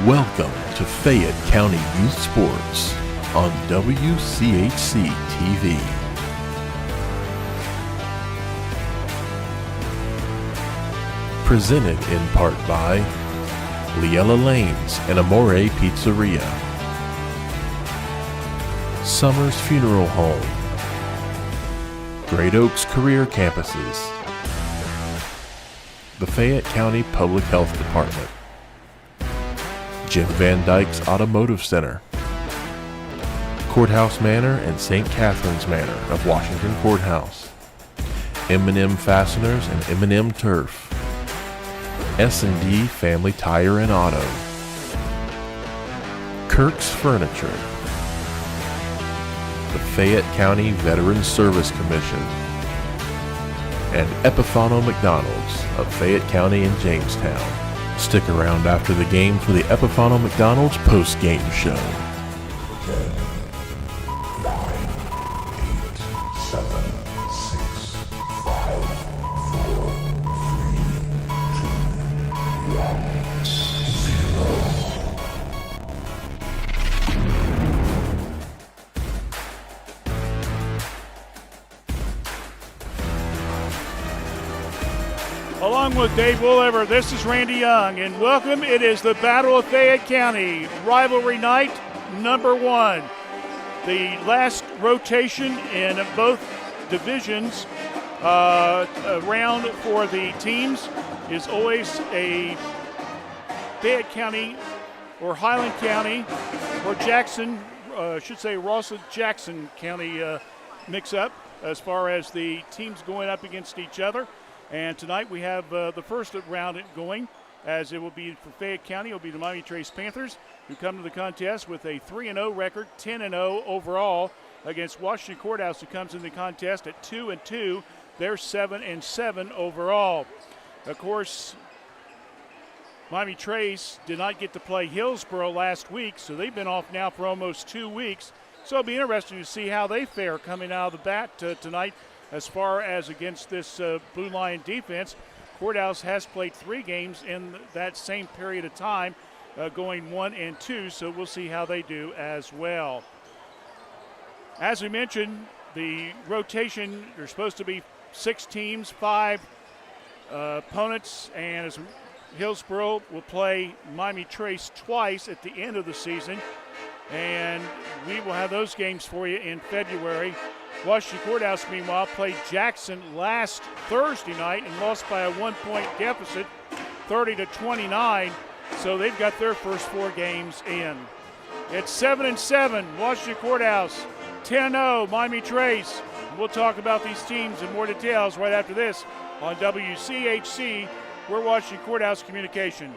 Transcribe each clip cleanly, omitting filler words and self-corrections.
Welcome to Fayette County Youth Sports on WCHC TV. Presented in part by Liella Lanes and Amore Pizzeria, Summers Funeral Home, Great Oaks Career Campuses, the Fayette County Public Health Department, Jim Van Dyke's Automotive Center, Courthouse Manor and St. Catherine's Manor of Washington Courthouse, M&M Fasteners and M&M Turf, S&D Family Tire and Auto, Kirk's Furniture, the Fayette County Veterans Service Commission, and Epifano McDonald's of Fayette County and Jamestown. Stick around after the game for the Epifano McDonald's post-game show. 10, 9, 8, 7, 6, 5, 4, 3, 2, 1, 0. Along with Dave Woolever, this is Randy Young, and welcome. It is the Battle of Fayette County, rivalry night number 1. The last rotation in both divisions round for the teams is always a Fayette County or Highland County or Jackson, Rawson-Jackson County mix-up as far as the teams going up against each other. And tonight we have the first round going, as it will be for Fayette County. It will be the Miami Trace Panthers, who come to the contest with a 3-0 record, 10-0 overall, against Washington Courthouse, who comes in the contest at 2-2. They're 7-7 overall. Of course, Miami Trace did not get to play Hillsboro last week, so they've been off now for almost 2 weeks. So it'll be interesting to see how they fare coming out of the bat tonight. As far as against this Blue Lion defense, Courthouse has played 3 games in that same period of time, going 1-2, so we'll see how they do as well. As we mentioned, the rotation, there's supposed to be 6 teams, 5 opponents, and as Hillsboro will play Miami Trace twice at the end of the season, and we will have those games for you in February. Washington Courthouse, meanwhile, played Jackson last Thursday night and lost by a 1-point deficit, 30-29. So they've got their first 4 games in. It's 7-7, Washington Courthouse, 10-0, Miami Trace. We'll talk about these teams in more details right after this on WCHC. We're Washington Courthouse Communication.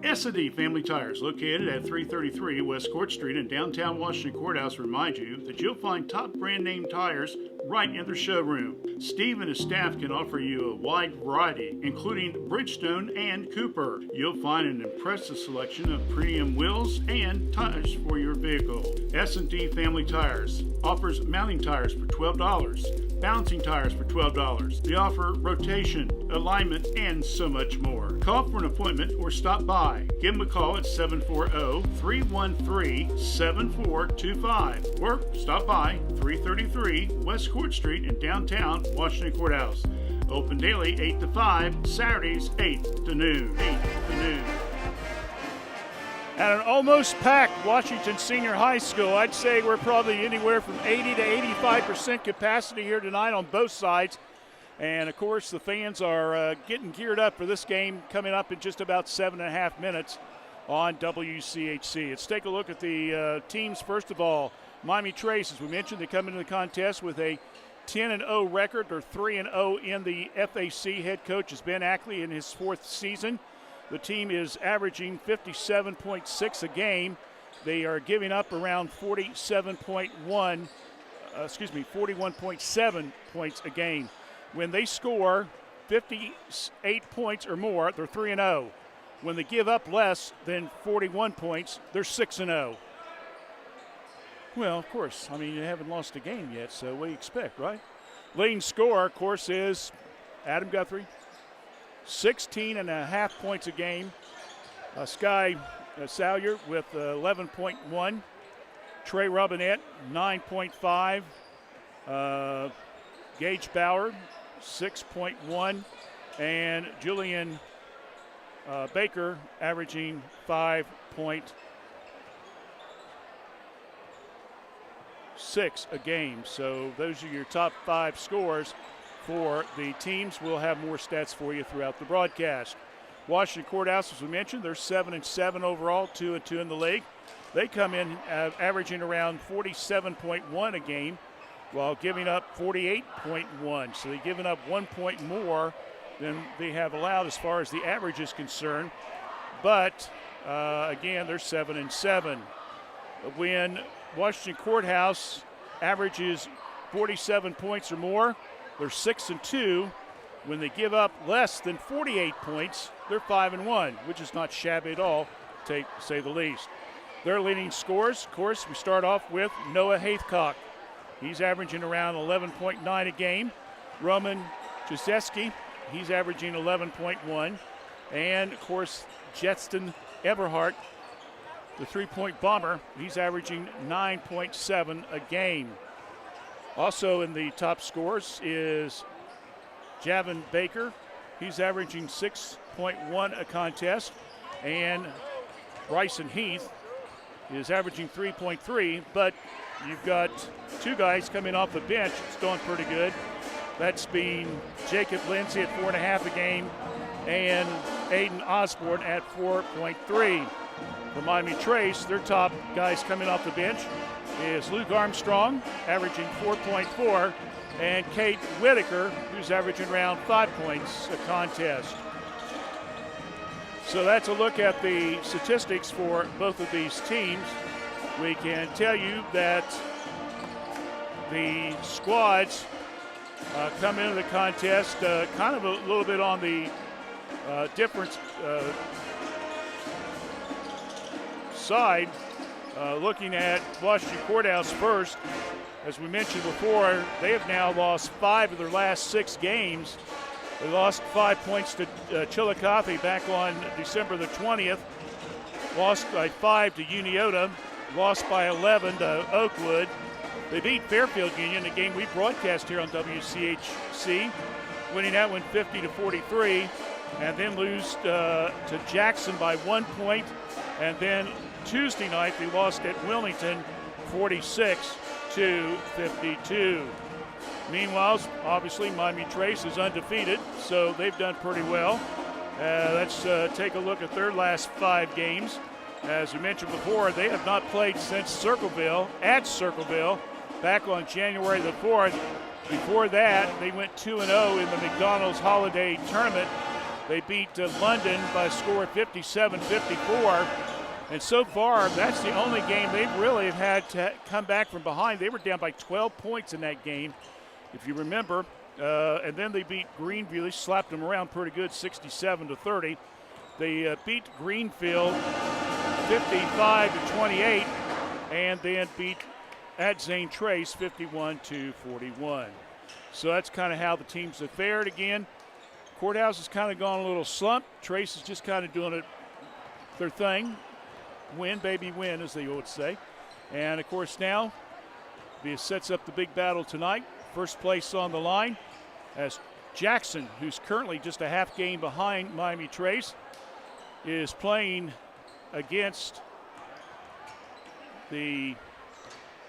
S&D Family Tires, located at 333 West Court Street in downtown Washington Courthouse, remind you that you'll find top brand name tires right in their showroom. Steve and his staff can offer you a wide variety, including Bridgestone and Cooper. You'll find an impressive selection of premium wheels and tires for your vehicle. S&D Family Tires offers mounting tires for $12, bouncing tires for $12. They offer rotation, alignment, and so much more. Call for an appointment or stop by. Give them a call at 740-313-7425 or stop by 333 West Court Street in downtown Washington Courthouse. Open daily 8 to 5, Saturdays 8 to noon. At an almost packed Washington Senior High School, I'd say we're probably anywhere from 80 to 85% capacity here tonight on both sides. And, of course, the fans are getting geared up for this game coming up in just about 7.5 minutes on WCHC. Let's take a look at the teams. First of all, Miami Trace, as we mentioned, they come into the contest with a 10-0 record. They're 3-0 in the FAC. Head coach is Ben Ackley in his 4th season. The team is averaging 57.6 a game. They are giving up around 41.7 points a game. When they score 58 points or more, they're 3-0. When they give up less than 41 points, they're 6-0. Well, of course, I mean, you haven't lost a game yet, so what do you expect, right? Leading scorer, of course, is Adam Guthrie, 16.5 points a game. Sky Salyer with 11.1. Trey Robinette, 9.5. Gage Bauer, 6.1. And Julian Baker averaging 5.6 a game. So those are your top 5 scores for the teams. We'll have more stats for you throughout the broadcast. Washington Courthouse, as we mentioned, they're 7-7 overall, 2-2 in the league. They come in averaging around 47.1 a game while giving up 48.1. So they're giving up 1 point more than they have allowed as far as the average is concerned. But, again, they're 7-7. When Washington Courthouse averages 47 points or more, they're 6-2. When they give up less than 48 points, they're 5-1, which is not shabby at all, to say the least. Their leading scorers, of course, we start off with Noah Haithcock. He's averaging around 11.9 a game. Roman Jaseski, he's averaging 11.1. And, of course, Jetston Everhart, the three-point bomber, he's averaging 9.7 a game. Also in the top scorers is Javin Baker. He's averaging 6.1 a contest. And Bryson Heath is averaging 3.3, but you've got 2 guys coming off the bench. It's doing pretty good. That's being Jacob Lindsay at 4.5 a game and Aiden Osborne at 4.3. For Miami Trace, their top guys coming off the bench is Luke Armstrong, averaging 4.4, and Kate Whitaker, who's averaging around 5 points a contest. So that's a look at the statistics for both of these teams. We can tell you that the squads come into the contest kind of a little bit on the different side. Looking at Washington Courthouse first, as we mentioned before, they have now lost 5 of their last 6 games. They lost 5 points to Chillicothe back on December the 20th, lost by 5 to Uniota, lost by 11 to Oakwood. They beat Fairfield Union, a game we broadcast here on WCHC, winning that one 50-43, and then lose to Jackson by 1 point. And then Tuesday night, they lost at Wilmington 46-52. Meanwhile, obviously, Miami Trace is undefeated, so they've done pretty well. Let's take a look at their last 5 games. As we mentioned before, they have not played since Circleville, at Circleville, back on January the 4th. Before that, they went 2-0 in the McDonald's Holiday Tournament. They beat London by a score of 57-54. And so far, that's the only game they really have had to come back from behind. They were down by 12 points in that game, if you remember. And then they beat Greenville. They slapped them around pretty good, 67-30. They beat Greenfield 55-28, and then beat at Zane Trace 51-41. So that's kind of how the teams have fared. Again, Courthouse has kind of gone a little slump. Trace is just kind of doing it their thing. Win, baby, win, as they would say. And, of course, now this sets up the big battle tonight. First place on the line as Jackson, who's currently just a half game behind Miami Trace, is playing against the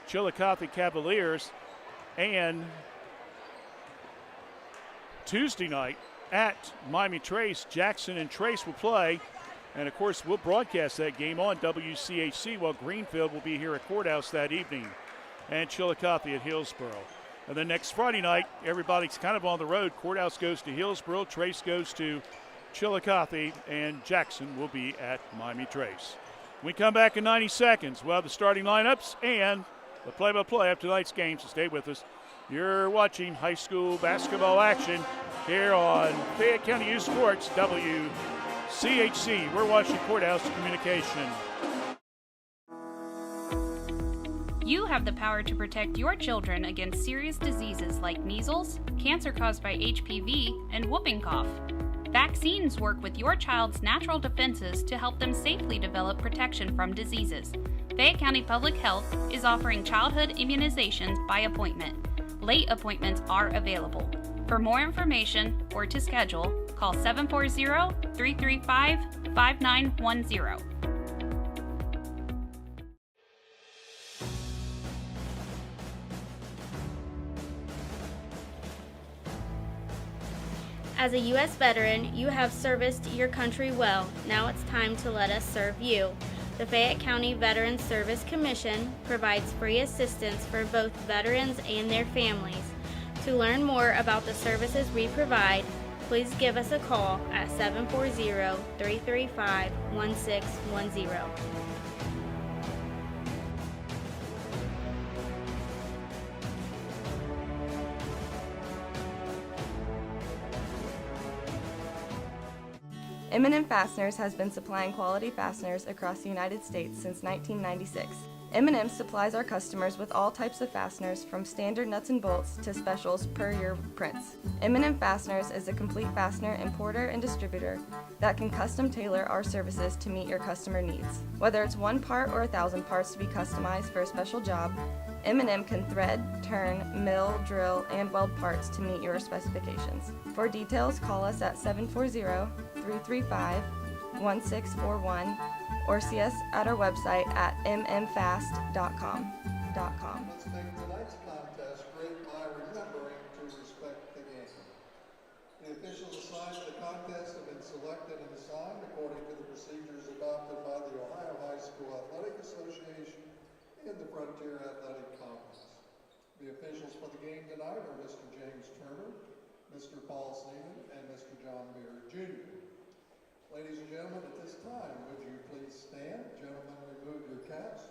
Chillicothe Cavaliers. And Tuesday night at Miami Trace, Jackson and Trace will play. And, of course, we'll broadcast that game on WCHC while Greenfield will be here at Courthouse that evening, and Chillicothe at Hillsboro. And then next Friday night, everybody's kind of on the road. Courthouse goes to Hillsboro, Trace goes to Chillicothe, and Jackson will be at Miami Trace. When we come back in 90 seconds, we'll have the starting lineups and the play-by-play of tonight's game, so stay with us. You're watching high school basketball action here on Fayette County Youth Sports, WCHC. We're watching Courthouse Communication. You have the power to protect your children against serious diseases like measles, cancer caused by HPV, and whooping cough. Vaccines work with your child's natural defenses to help them safely develop protection from diseases. Fayette County Public Health is offering childhood immunizations by appointment. Late appointments are available. For more information or to schedule, call 740-335-5910. As a U.S. veteran, you have serviced your country well. Now it's time to let us serve you. The Fayette County Veterans Service Commission provides free assistance for both veterans and their families. To learn more about the services we provide, please give us a call at 740-335-1610. M&M Fasteners has been supplying quality fasteners across the United States since 1996. M&M supplies our customers with all types of fasteners, from standard nuts and bolts to specials per your prints. M&M Fasteners is a complete fastener importer and distributor that can custom tailor our services to meet your customer needs. Whether it's one part or 1,000 parts to be customized for a special job, M&M can thread, turn, mill, drill, and weld parts to meet your specifications. For details, call us at 740-335-1641 or see us at our website at mmfast.com. Let's make tonight's contest great by remembering to respect the game. The officials assigned to the contest have been selected and assigned according to the procedures adopted by the Ohio High School Athletic Association and the Frontier Athletic Conference. The officials for the game tonight are Mr. James Turner, Mr. Paul Seaman, and Mr. John Beard Jr. Ladies and gentlemen, at this time, would you please stand? Gentlemen, remove your caps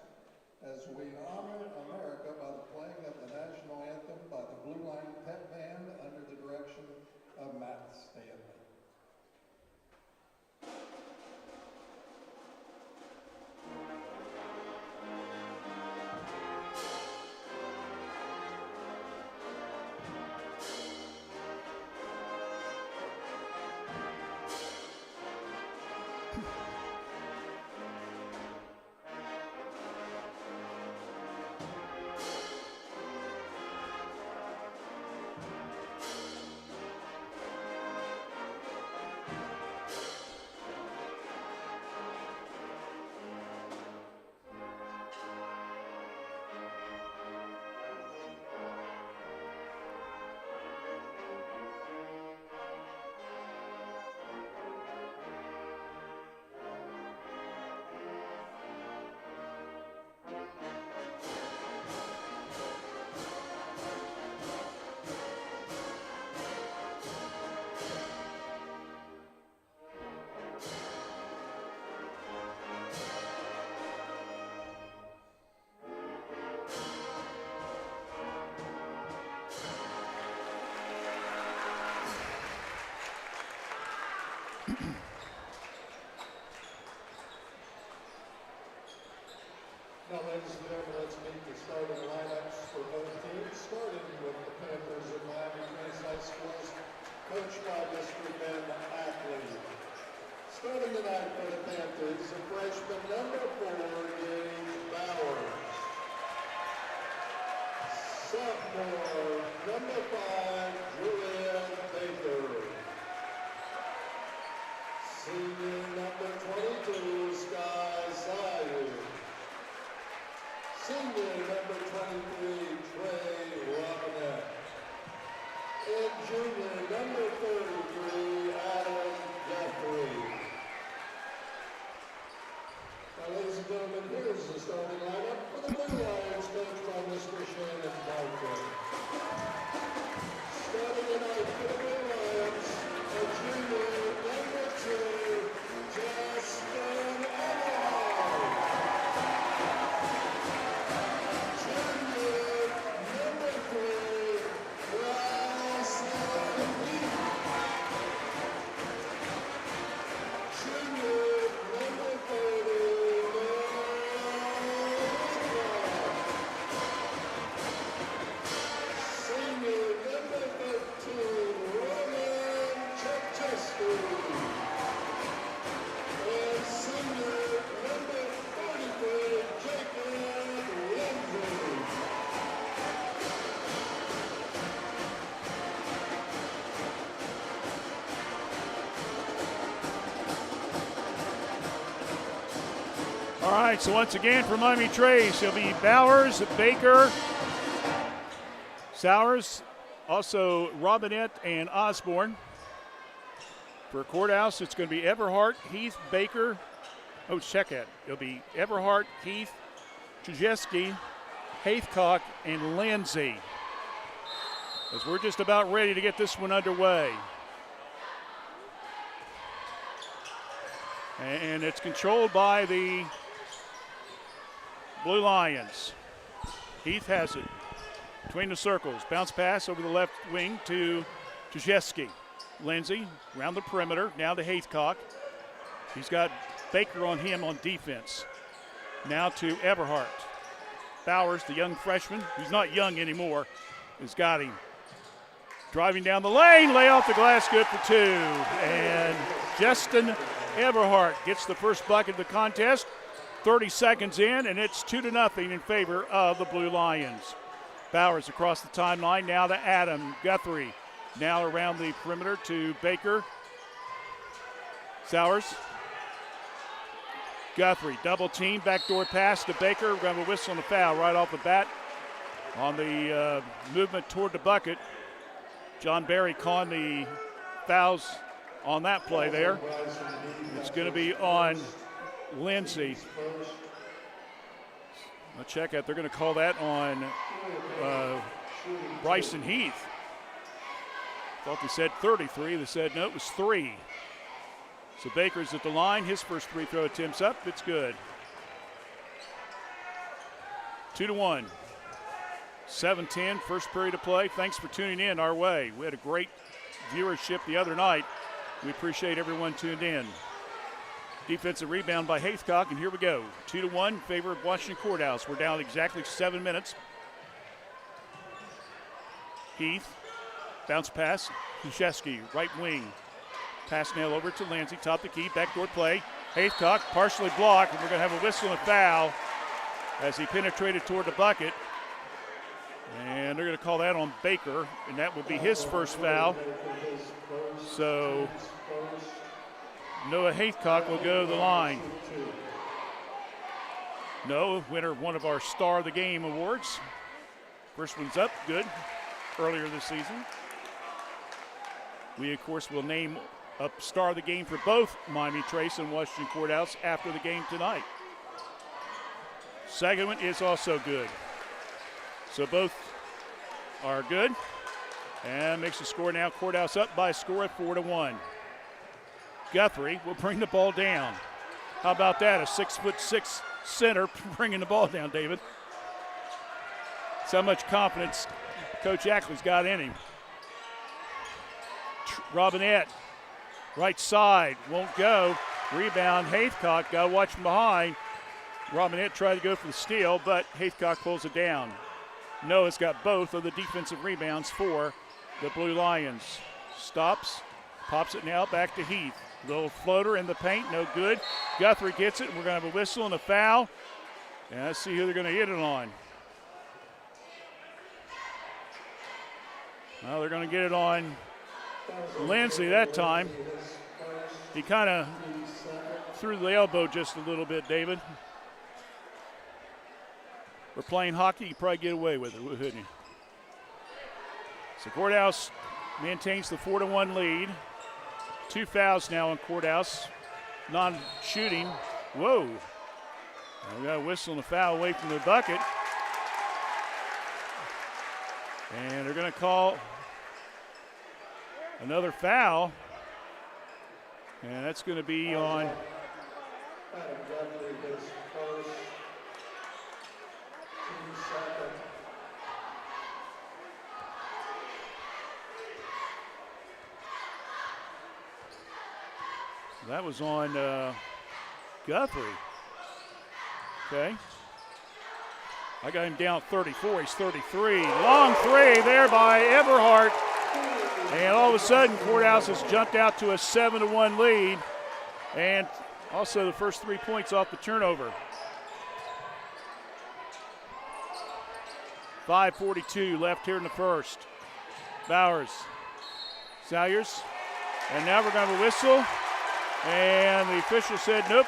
as we honor America by the playing of the national anthem by the Blue Line Pep Band under the direction of Matt Stanley. Now, ladies and gentlemen, let's meet the starting lineups for both teams, starting with the Panthers of Miami Trace High School, coached by Mr. Ben Ackley. Starting tonight for the Panthers, a freshman number 4, Gage Bowers. Sophomore number 5, Julian Baker. Senior number 22, Sky Sayers. Senior number 23, Trey Robinette. And junior number 33, Adam Jeffrey. Now, ladies and gentlemen, here's the starting lineup for the Blue Lions, coached by Mr. Shannon Barker. right, so once again for Miami Trace, it'll be Bowers, Baker, Sowers, also Robinette and Osborne. For Courthouse, it's going to be Everhart, Heath, Baker. Oh, check it. It'll be Everhart, Heath, Trzeski, Haithcock, and Lindsay. As we're just about ready to get this one underway. And it's controlled by the Blue Lions. Heath has it between the circles. Bounce pass over the left wing to Trzeski. Lindsay around the perimeter, now to Haithcock. He's got Baker on him on defense. Now to Everhart. Bowers, the young freshman, who's not young anymore, has got him. Driving down the lane, lay off the glass, good for 2. And Justin Everhart gets the first bucket of the contest. 30 seconds in, and it's 2-0 in favor of the Blue Lions. Bowers across the timeline, now to Adam Guthrie. Now around the perimeter to Baker. Sowers. Guthrie, double team, backdoor pass to Baker. We're going to have a whistle and a foul right off the bat on the movement toward the bucket. John Barry calling the fouls on that play there. It's going to be on Lindsay. I'll check out. They're going to call that on Bryson Heath. Thought they said 33. They said no, it was 3. So Baker's at the line. His first free throw attempt's up. It's good. 2-1. 7-10, first period of play. Thanks for tuning in our way. We had a great viewership the other night. We appreciate everyone tuned in. Defensive rebound by Haithcock, and here we go. 2-1 in favor of Washington Courthouse. We're down exactly 7 minutes. Heath, bounce pass. Kuszewski, right wing. Pass nail over to Lindsay, top the key, backdoor play. Haithcock partially blocked, and we're going to have a whistle and a foul as he penetrated toward the bucket. And they're going to call that on Baker, and that would be his first foul. So Noah Haithcock will go to the line. Noah, winner of one of our Star of the Game awards. First one's up, good, earlier this season. We, of course, will name a Star of the Game for both Miami Trace and Washington Courthouse after the game tonight. Second one is also good. So both are good. And makes the score now Courthouse up by a score of 4-1. Guthrie will bring the ball down. How about that? A 6'6" center bringing the ball down, David. That's how much confidence Coach Ackley's got in him. Robinette, right side, won't go. Rebound, Haithcock, got to watch from behind. Robinette tried to go for the steal, but Haithcock pulls it down. Noah's got both of the defensive rebounds for the Blue Lions. Stops, pops it now back to Heath. Little floater in the paint, no good. Guthrie gets it, and we're going to have a whistle and a foul. And let's see who they're going to hit it on. Well, they're going to get it on Lindsay that time. He kind of threw the elbow just a little bit, David. We're playing hockey, you probably get away with it, wouldn't you? So Courthouse maintains the 4-1 lead. 2 fouls now on Courthouse. Non-shooting. Whoa. We got a whistle and a foul away from the bucket. And they're going to call another foul. And that's going to be on that was on Guthrie. Okay. I got him down 34. He's 33. Long three there by Everhart. And all of a sudden, Courthouse has jumped out to a 7-1 lead. And also the first 3 points off the turnover. 5:42 left here in the first. Bowers. Salyers. And now we're going to have a whistle. And the official said, nope.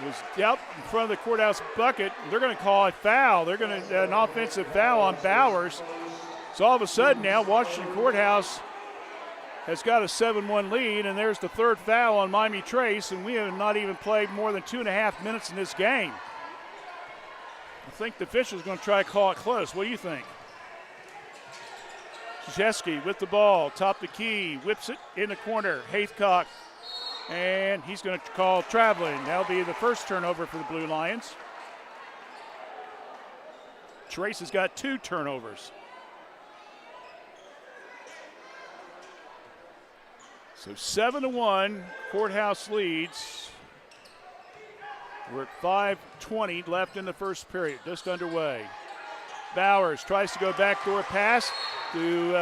was out in front of the courthouse bucket. They're going to call a foul. They're going to an offensive foul on Bowers. So all of a sudden now Washington Courthouse has got a 7-1 lead, and there's the third foul on Miami Trace, and we have not even played more than 2.5 minutes in this game. I think the official's going to try to call it close. What do you think? Krzyzewski with the ball, top the key, whips it in the corner. Haythcock, and he's going to call traveling. That'll be the first turnover for the Blue Lions. Trace has got 2 turnovers. So 7-1, Courthouse leads. We're at 5:20 left in the first period, just underway. Bowers tries to go backdoor pass to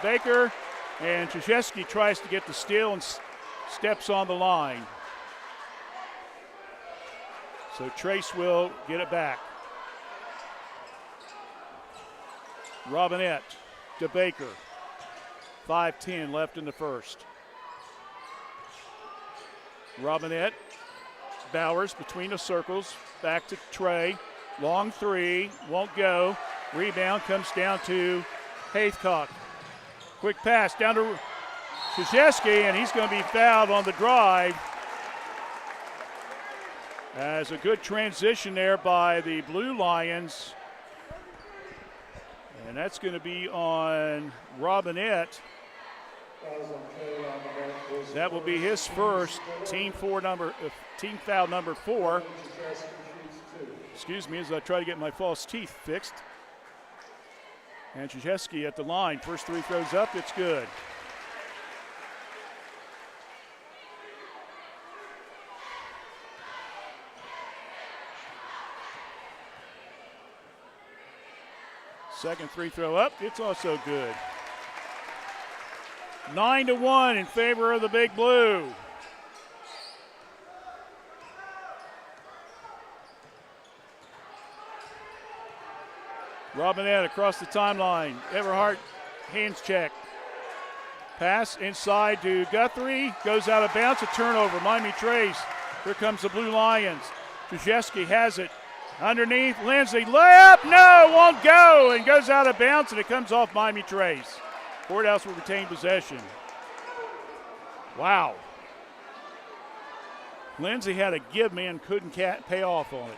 Baker, and Krzyzewski tries to get the steal and steps on the line. So Trace will get it back. Robinette to Baker. 5:10 left in the first. Robinette, Bowers between the circles, back to Trey. Long three, won't go. Rebound comes down to Haythcock. Quick pass down to Krzyzewski, and he's going to be fouled on the drive. As a good transition there by the Blue Lions. And that's going to be on Robinette. That will be his first team foul number 4. Excuse me as I try to get my false teeth fixed. And Krzyzewski at the line. First 3 throws up, it's good. Second 3 throw up, it's also good. 9-1 in favor of the Big Blue. Robinette across the timeline. Everhart, hands check. Pass inside to Guthrie. Goes out of bounds. A turnover. Miami Trace. Here comes the Blue Lions. Krzyzewski has it. Underneath. Lindsay. Layup. No, won't go. And goes out of bounds, and it comes off Miami Trace. Courthouse will retain possession. Wow. Lindsay had a give man, couldn't pay off on it.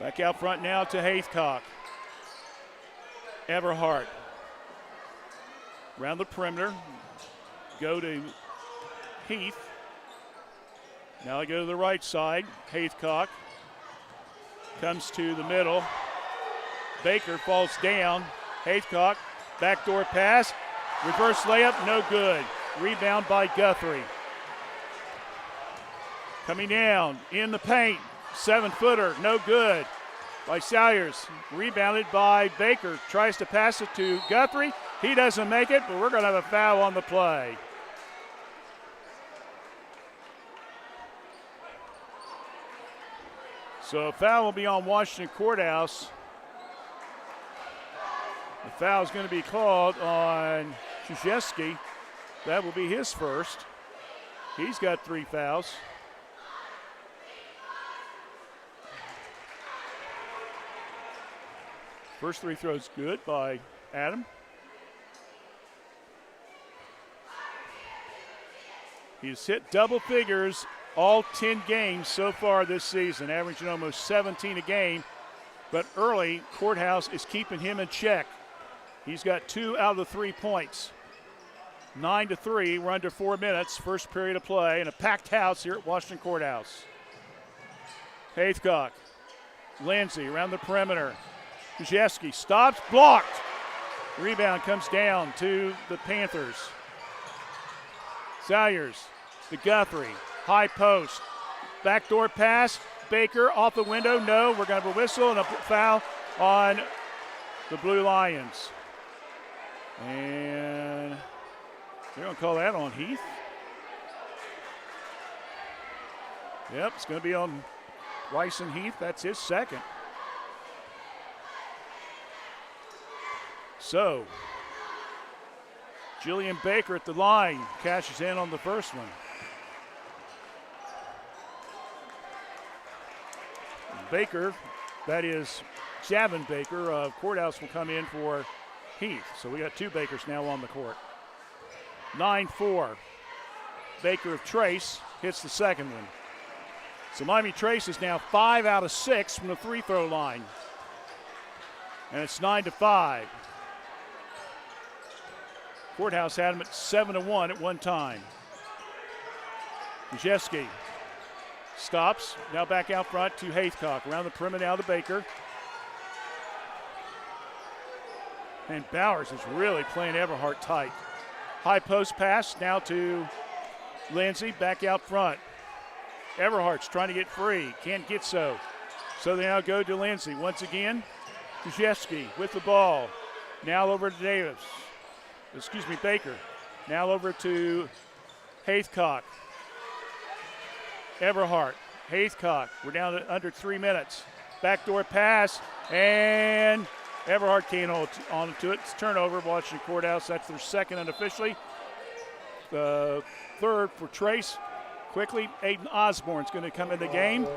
Back out front now to Haythcock. Everhart. Around the perimeter. Go to Heath. Now they go to the right side. Haythcock comes to the middle. Baker falls down. Haythcock, backdoor pass. Reverse layup, no good. Rebound by Guthrie. Coming down in the paint. 7-footer, no good. By Salyers. Rebounded by Baker. Tries to pass it to Guthrie. He doesn't make it, but we're going to have a foul on the play. So a foul will be on Washington Courthouse. The foul is going to be called on Krzyzewski. That will be his first. He's got 3 fouls. First 3 throws good by Adam. He's hit double figures all 10 games so far this season, averaging almost 17 a game. But early, Courthouse is keeping him in check. He's got 2 out of the 3 points. 9-3, we're under 4 minutes, first period of play, and a packed house here at Washington Courthouse. Haythcock, Lindsay around the perimeter. Krzyzewski stops, blocked. Rebound comes down to the Panthers. Salyers to Guthrie, high post. Backdoor pass, Baker off the window, no. We're going to have a whistle and a foul on the Blue Lions. And they're going to call that on Heath. Yep, it's going to be on Bryson Heath. That's his second. So, Jillian Baker at the line cashes in on the first one. Baker, that is Javin Baker of Courthouse, will come in for Heath. So we got 2 Bakers now on the court. 9-4. Baker of Trace hits the second one. So Miami Trace is now 5 out of 6 from the free throw line. And it's 9-5. Courthouse had him at 7-1 at one time. Majeski stops. Now back out front to Haythcock. Around the perimeter now to Baker. And Bowers is really playing Everhart tight. High post pass now to Lindsey. Back out front. Everhart's trying to get free. Can't get so. So they now go to Lindsey. Once again, Majeski with the ball. Now over to Baker. Now over to Haythcock. Everhart. Haythcock. We're down to under 3 minutes. Backdoor pass. And Everhart can't hold on to it. It's turnover. Washington Courthouse. That's their second unofficially. The third for Trace. Quickly, Aiden Osborne's going to come in the game.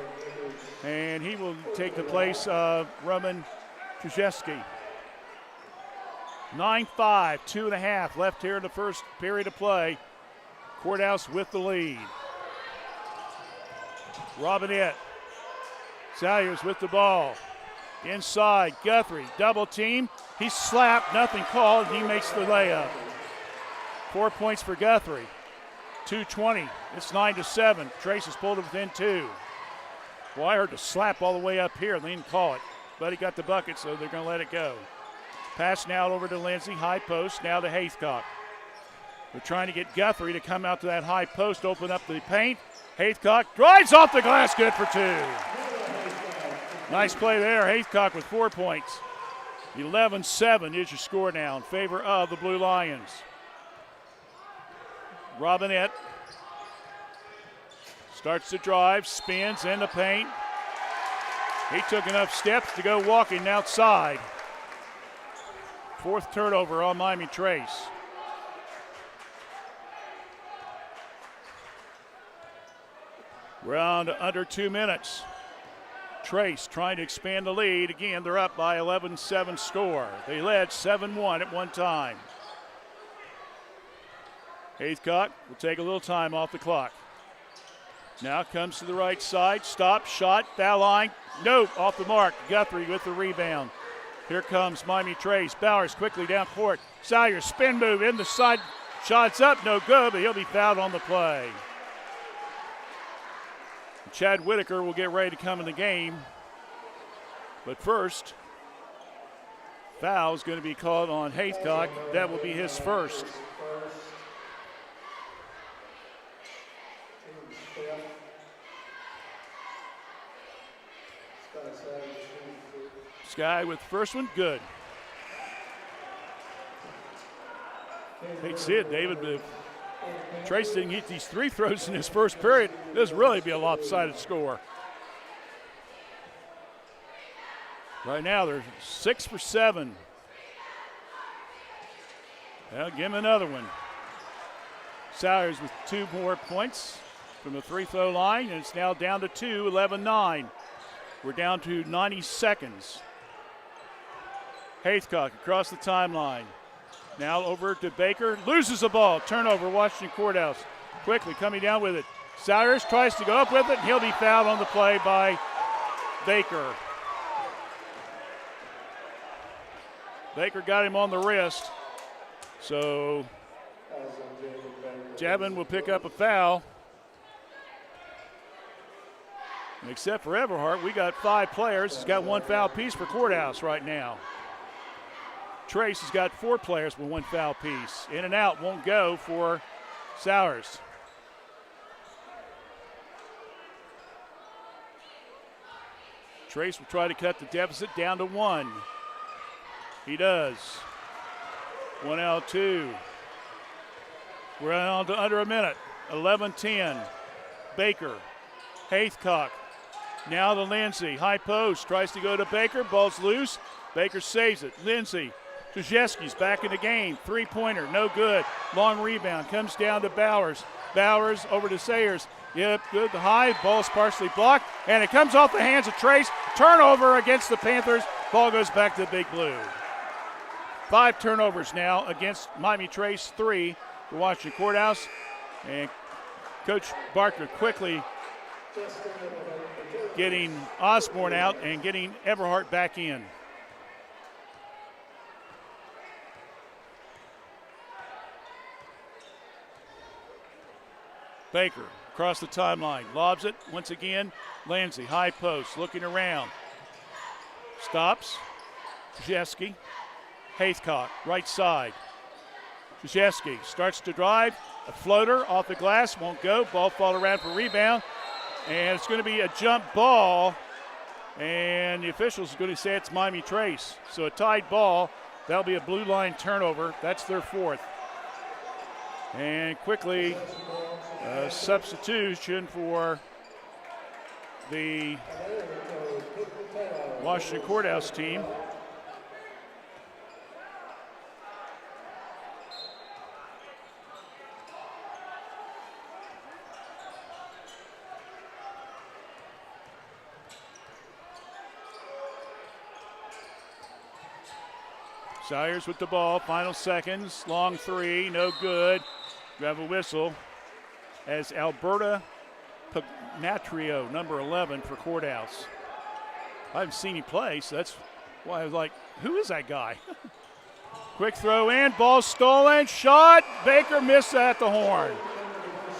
And he will take the place of Roman Krzyzewski. 9-5, 2.5 left here in the first period of play. Courthouse with the lead. Robinette. Salyers with the ball. Inside, Guthrie, double team. He's slapped, nothing called, and he makes the layup. 4 points for Guthrie. 2:20, it's 9-7. Trace has pulled it within 2. Well, I heard the slap all the way up here. They didn't call it, but he got the bucket, so they're going to let it go. Pass now over to Lindsey, high post, now to Haythcock. They're trying to get Guthrie to come out to that high post, open up the paint. Haythcock drives off the glass, good for 2. Nice play there. Haythcock with 4 points. 11-7 is your score now in favor of the Blue Lions. Robinette starts to drive, spins in the paint. He took enough steps to go walking outside. 4th turnover on Miami Trace. We're on to under 2 minutes. Trace trying to expand the lead. Again, they're up by 11-7 score. They led 7-1 at one time. Haythcock will take a little time off the clock. Now comes to the right side. Stop, shot, foul line. Nope, off the mark. Guthrie with the rebound. Here comes Miami Trace. Bowers quickly down court. Salyers spin move in the side. Shots up, no good, but he'll be fouled on the play. Chad Whitaker will get ready to come in the game. But first, foul is going to be called on Haythcock. That will be his first. Sky with the first one, good. Hate to see it, David, but if Trace didn't get these 3 throws in his first period, this would really be a lopsided score. Right now, they're 6 for 7. Well, give him another one. Salyers with 2 more points from the free throw line, and it's now down to 2, 11-9. We're down to 90 seconds. Haythcock across the timeline. Now over to Baker. Loses the ball. Turnover, Washington Courthouse. Quickly coming down with it. Salyers tries to go up with it, and he'll be fouled on the play by Baker. Baker got him on the wrist. So Javin will pick up a foul. And except for Everhart, we got 5 players. He's got 1 foul piece for Courthouse right now. Trace has got 4 players with 1 foul piece. In and out won't go for Salyers. Trace will try to cut the deficit down to 1. He does. 1 out, 2. We're on to under a minute. 11-10. Baker. Haythcock. Now to Lindsey. High post. Tries to go to Baker. Ball's loose. Baker saves it. Lindsey. Krzyzewski's back in the game. 3-pointer. No good. Long rebound. Comes down to Bowers. Bowers over to Sayers. Yep, good. The high ball's partially blocked, and it comes off the hands of Trace. Turnover against the Panthers. Ball goes back to the Big Blue. 5 turnovers now against Miami Trace, 3 for Washington Courthouse. And Coach Barker quickly getting Osborne out and getting Everhart back in. Baker across the timeline, lobs it once again. Landsey, high post, looking around. Stops. Krzyzewski. Haythcock, right side. Krzyzewski starts to drive. A floater off the glass, won't go. Ball fall around for rebound. And it's going to be a jump ball. And the officials are going to say it's Miami Trace. So a tied ball. That'll be a blue line turnover. That's their 4th. And quickly, a substitution for the Washington Courthouse team. Sayers with the ball, final seconds, long 3, no good. You have a whistle as Alberta Pagnatrio, number 11 for Courthouse. I haven't seen him play, so that's why I was like, who is that guy? Quick throw in, ball stolen, shot. Baker missed at the horn.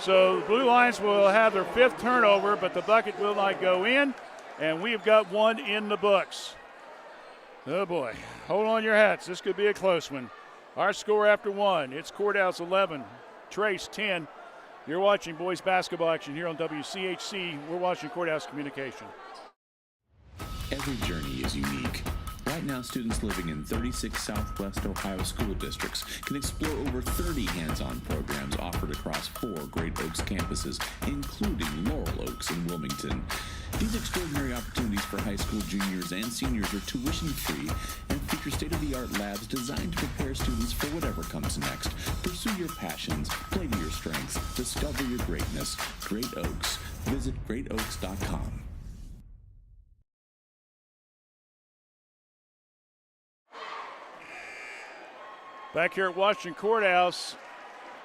So the Blue Lions will have their 5th turnover, but the bucket will not go in, and we've got 1 in the books. Oh boy, hold on your hats. This could be a close one. Our score after 1, it's Courthouse 11, Trace 10. You're watching boys basketball action here on WCHC. We're watching Courthouse Communication. Every journey is unique. Right now, students living in 36 Southwest Ohio school districts can explore over 30 hands-on programs offered across 4 Great Oaks campuses, including Laurel Oaks and Wilmington. These extraordinary opportunities for high school juniors and seniors are tuition-free and feature state-of-the-art labs designed to prepare students for whatever comes next. Pursue your passions, play to your strengths, discover your greatness. Great Oaks. Visit greatoaks.com. Back here at Washington Courthouse,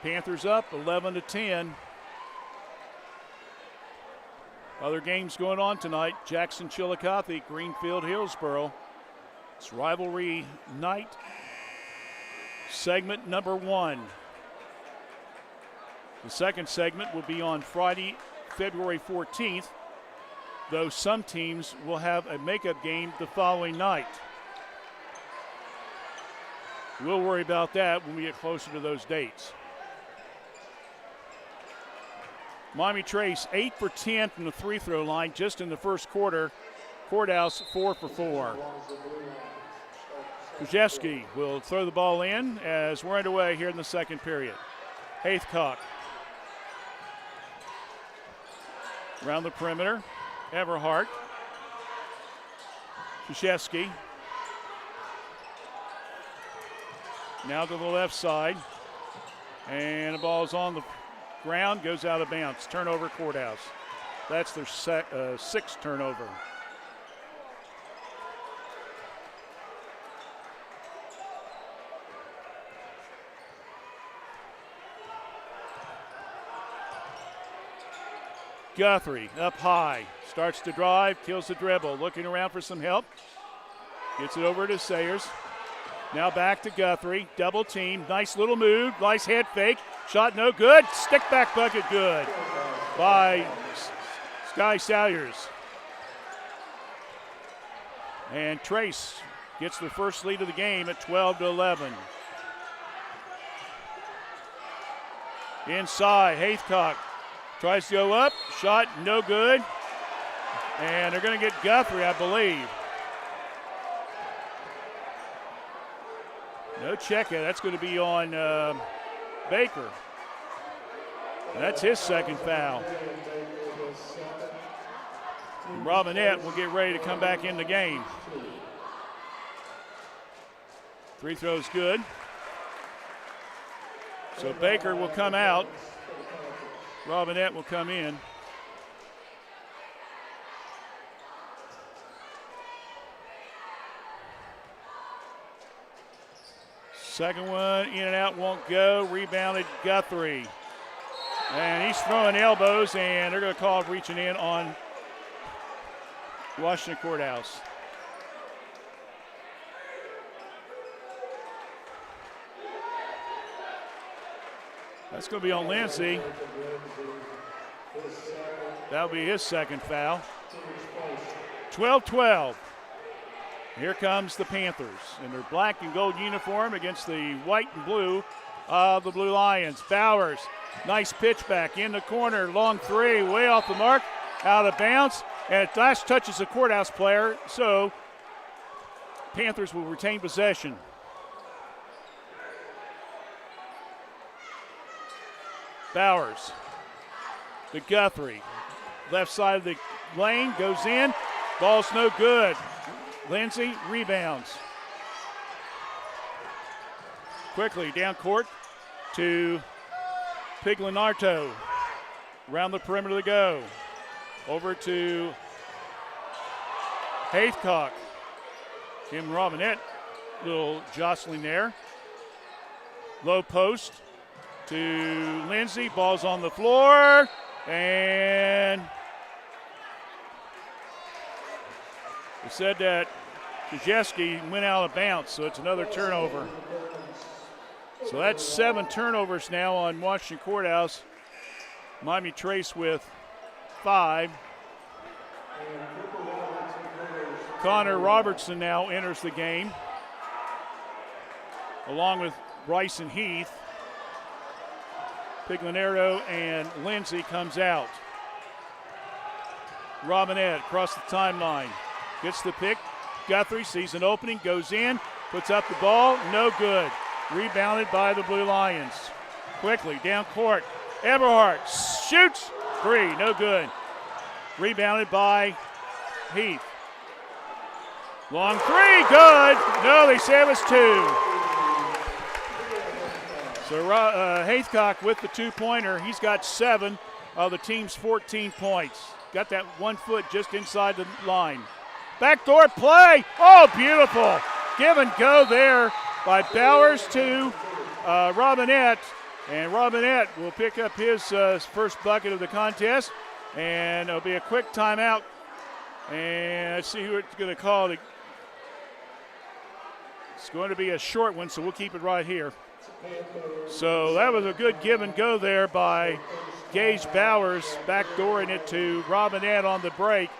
Panthers up 11-10. Other games going on tonight. Jackson Chillicothe, Greenfield Hillsboro. It's rivalry night, segment number 1. The second segment will be on Friday, February 14th, though some teams will have a makeup game the following night. We'll worry about that when we get closer to those dates. Miami Trace 8 for 10 from the free throw line just in the first quarter. Courthouse 4 for 4. Krzyzewski will throw the ball in as we're underway here in the second period. Haythcock around the perimeter. Everhart. Krzyzewski. Now to the left side. And the ball is on the ground, goes out of bounds. Turnover, Courthouse. That's their 6th turnover. Guthrie up high, starts to drive, kills the dribble, looking around for some help. Gets it over to Sayers. Now back to Guthrie, double team, nice little move, nice head fake, shot no good, stick back bucket good by Sky Salyers. And Trace gets the first lead of the game at 12-11. Inside, Haythcock tries to go up, shot no good, and they're going to get Guthrie, I believe. No check it. That's going to be on Baker. That's his second foul. And Robinette will get ready to come back in the game. Free throw's good. So Baker will come out. Robinette will come in. Second one in and out, won't go. Rebounded Guthrie. And he's throwing elbows, and they're going to call it reaching in on Washington Courthouse. That's going to be on Lindsey. That'll be his second foul. 12-12. Here comes the Panthers in their black and gold uniform against the white and blue of the Blue Lions. Bowers, nice pitch back in the corner. Long three, way off the mark, out of bounds. And it last touches the Courthouse player, so Panthers will retain possession. Bowers to Guthrie. Left side of the lane, goes in. Ball's no good. Lindsey rebounds. Quickly down court to Piglinarto. Around the perimeter to go. Over to Haithcock. Him and Robinette. Little jostling there. Low post to Lindsey. Ball's on the floor. And it said that Krzyzewski went out of bounds, so it's another turnover. So that's 7 turnovers now on Washington Courthouse. Miami Trace with 5. Connor Robertson now enters the game, along with Bryson Heath. Piglinardo and Lindsey comes out. Robinette across the timeline. Gets the pick. Guthrie sees an opening, goes in, puts up the ball, no good. Rebounded by the Blue Lions. Quickly down court. Eberhardt shoots. 3, no good. Rebounded by Heath. Long 3, good. No, they say it was 2. So Haithcock with the 2-pointer. He's got 7 of the team's 14 points. Got that 1 foot just inside the line. Backdoor play. Oh, beautiful. Give and go there by Bowers to Robinette. And Robinette will pick up his first bucket of the contest. And it'll be a quick timeout. And let's see who it's going to call. It's going to be a short one, so we'll keep it right here. So that was a good give and go there by Gage Bowers, backdooring it to Robinette on the break.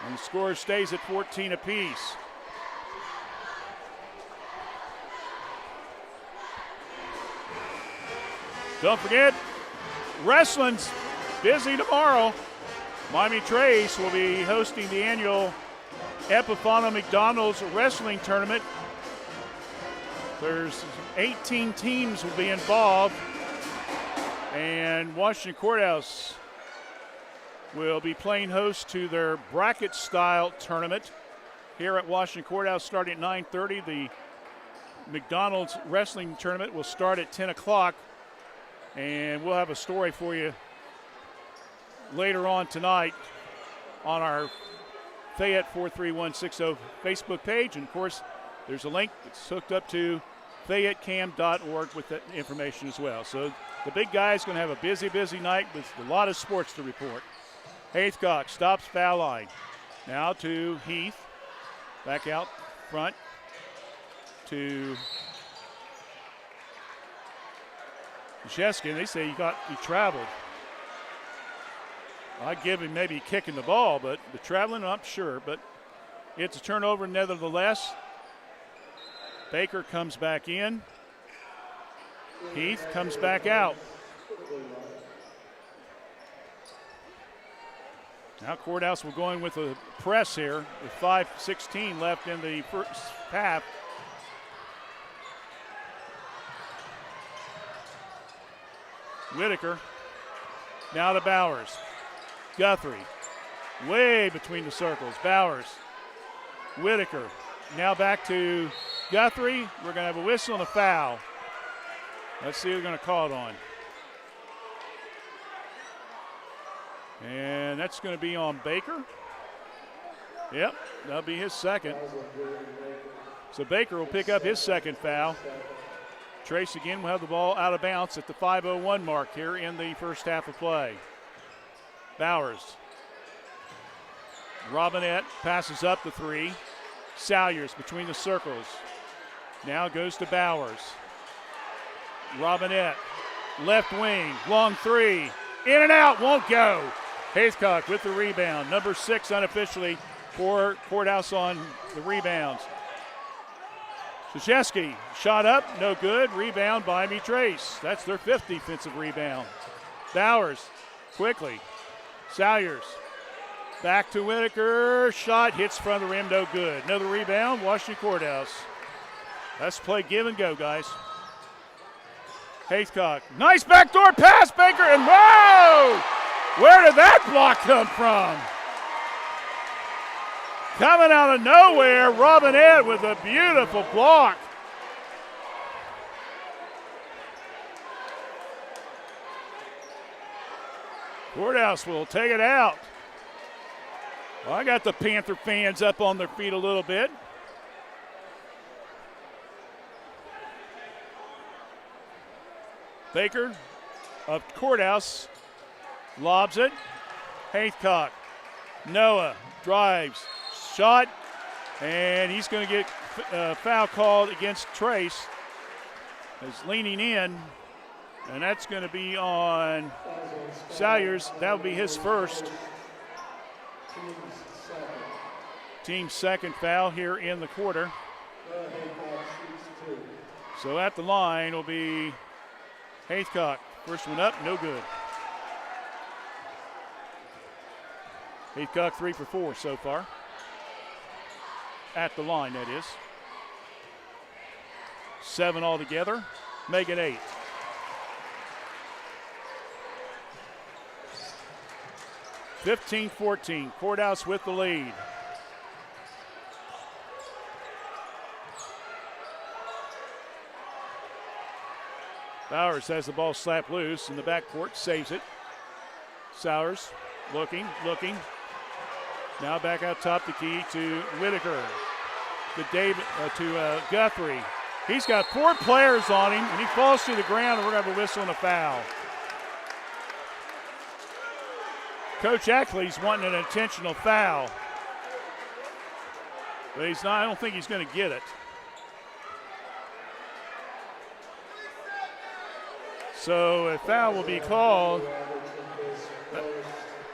And the score stays at 14 apiece. Don't forget, wrestling's busy tomorrow. Miami Trace will be hosting the annual Epifano McDonald's Wrestling Tournament. There's 18 teams will be involved, and Washington Courthouse will be playing host to their bracket-style tournament here at Washington Courthouse starting at 9:30. The McDonald's Wrestling Tournament will start at 10 o'clock, and we'll have a story for you later on tonight on our Fayette 43160 Facebook page. And, of course, there's a link that's hooked up to FayetteCam.org with that information as well. So the big guy's going to have a busy, busy night with a lot of sports to report. Haithcock stops foul line. Now to Heath. Back out front to Krzyzewski. They say he traveled. I'd give him maybe kicking the ball, but the traveling, I'm not sure. But it's a turnover nevertheless. Baker comes back in. Heath comes back out. Now Courthouse will go in with a press here with 5:16 left in the first half. Whitaker now to Bowers. Guthrie way between the circles. Bowers. Whitaker now back to Guthrie. We're going to have a whistle and a foul. Let's see who we're going to call it on. And that's going to be on Baker. Yep, that'll be his second. So Baker will pick up his second foul. Trace again will have the ball out of bounds at the 5:01 mark here in the first half of play. Bowers. Robinette passes up the 3. Salyers between the circles. Now goes to Bowers. Robinette, left wing, long 3. In and out, won't go. Haycock with the rebound. Number 6 unofficially for Courthouse on the rebounds. Krzyzewski, shot up, no good. Rebound by Miami Trace. That's their 5th defensive rebound. Bowers, quickly. Salyers, back to Whitaker. Shot hits front of the rim, no good. Another rebound, Washington Courthouse. Let's play give and go, guys. Haycock, nice backdoor pass, Baker, and whoa! Where did that block come from? Coming out of nowhere, Robinette with a beautiful block. Courthouse will take it out. Well, I got the Panther fans up on their feet a little bit. Baker of Courthouse lobs it. Haycock. Noah drives. Shot. And he's going to get a foul called against Trace. He's leaning in. And that's going to be on Salyers. That'll be his first. Team's second foul here in the quarter. So at the line will be Haycock. First one up, no good. Haycock 3 for 4 so far. At the line, that is. 7 altogether, make it 8. (15-14), Courthouse with the lead. Bowers has the ball slapped loose in the backcourt, saves it. Sowers looking. Now back out top the key to Whitaker. To Guthrie. He's got 4 players on him, and he falls to the ground, and we're going to have a whistle and a foul. Coach Ackley's wanting an intentional foul. But he's not. I don't think he's going to get it. So a foul will be called.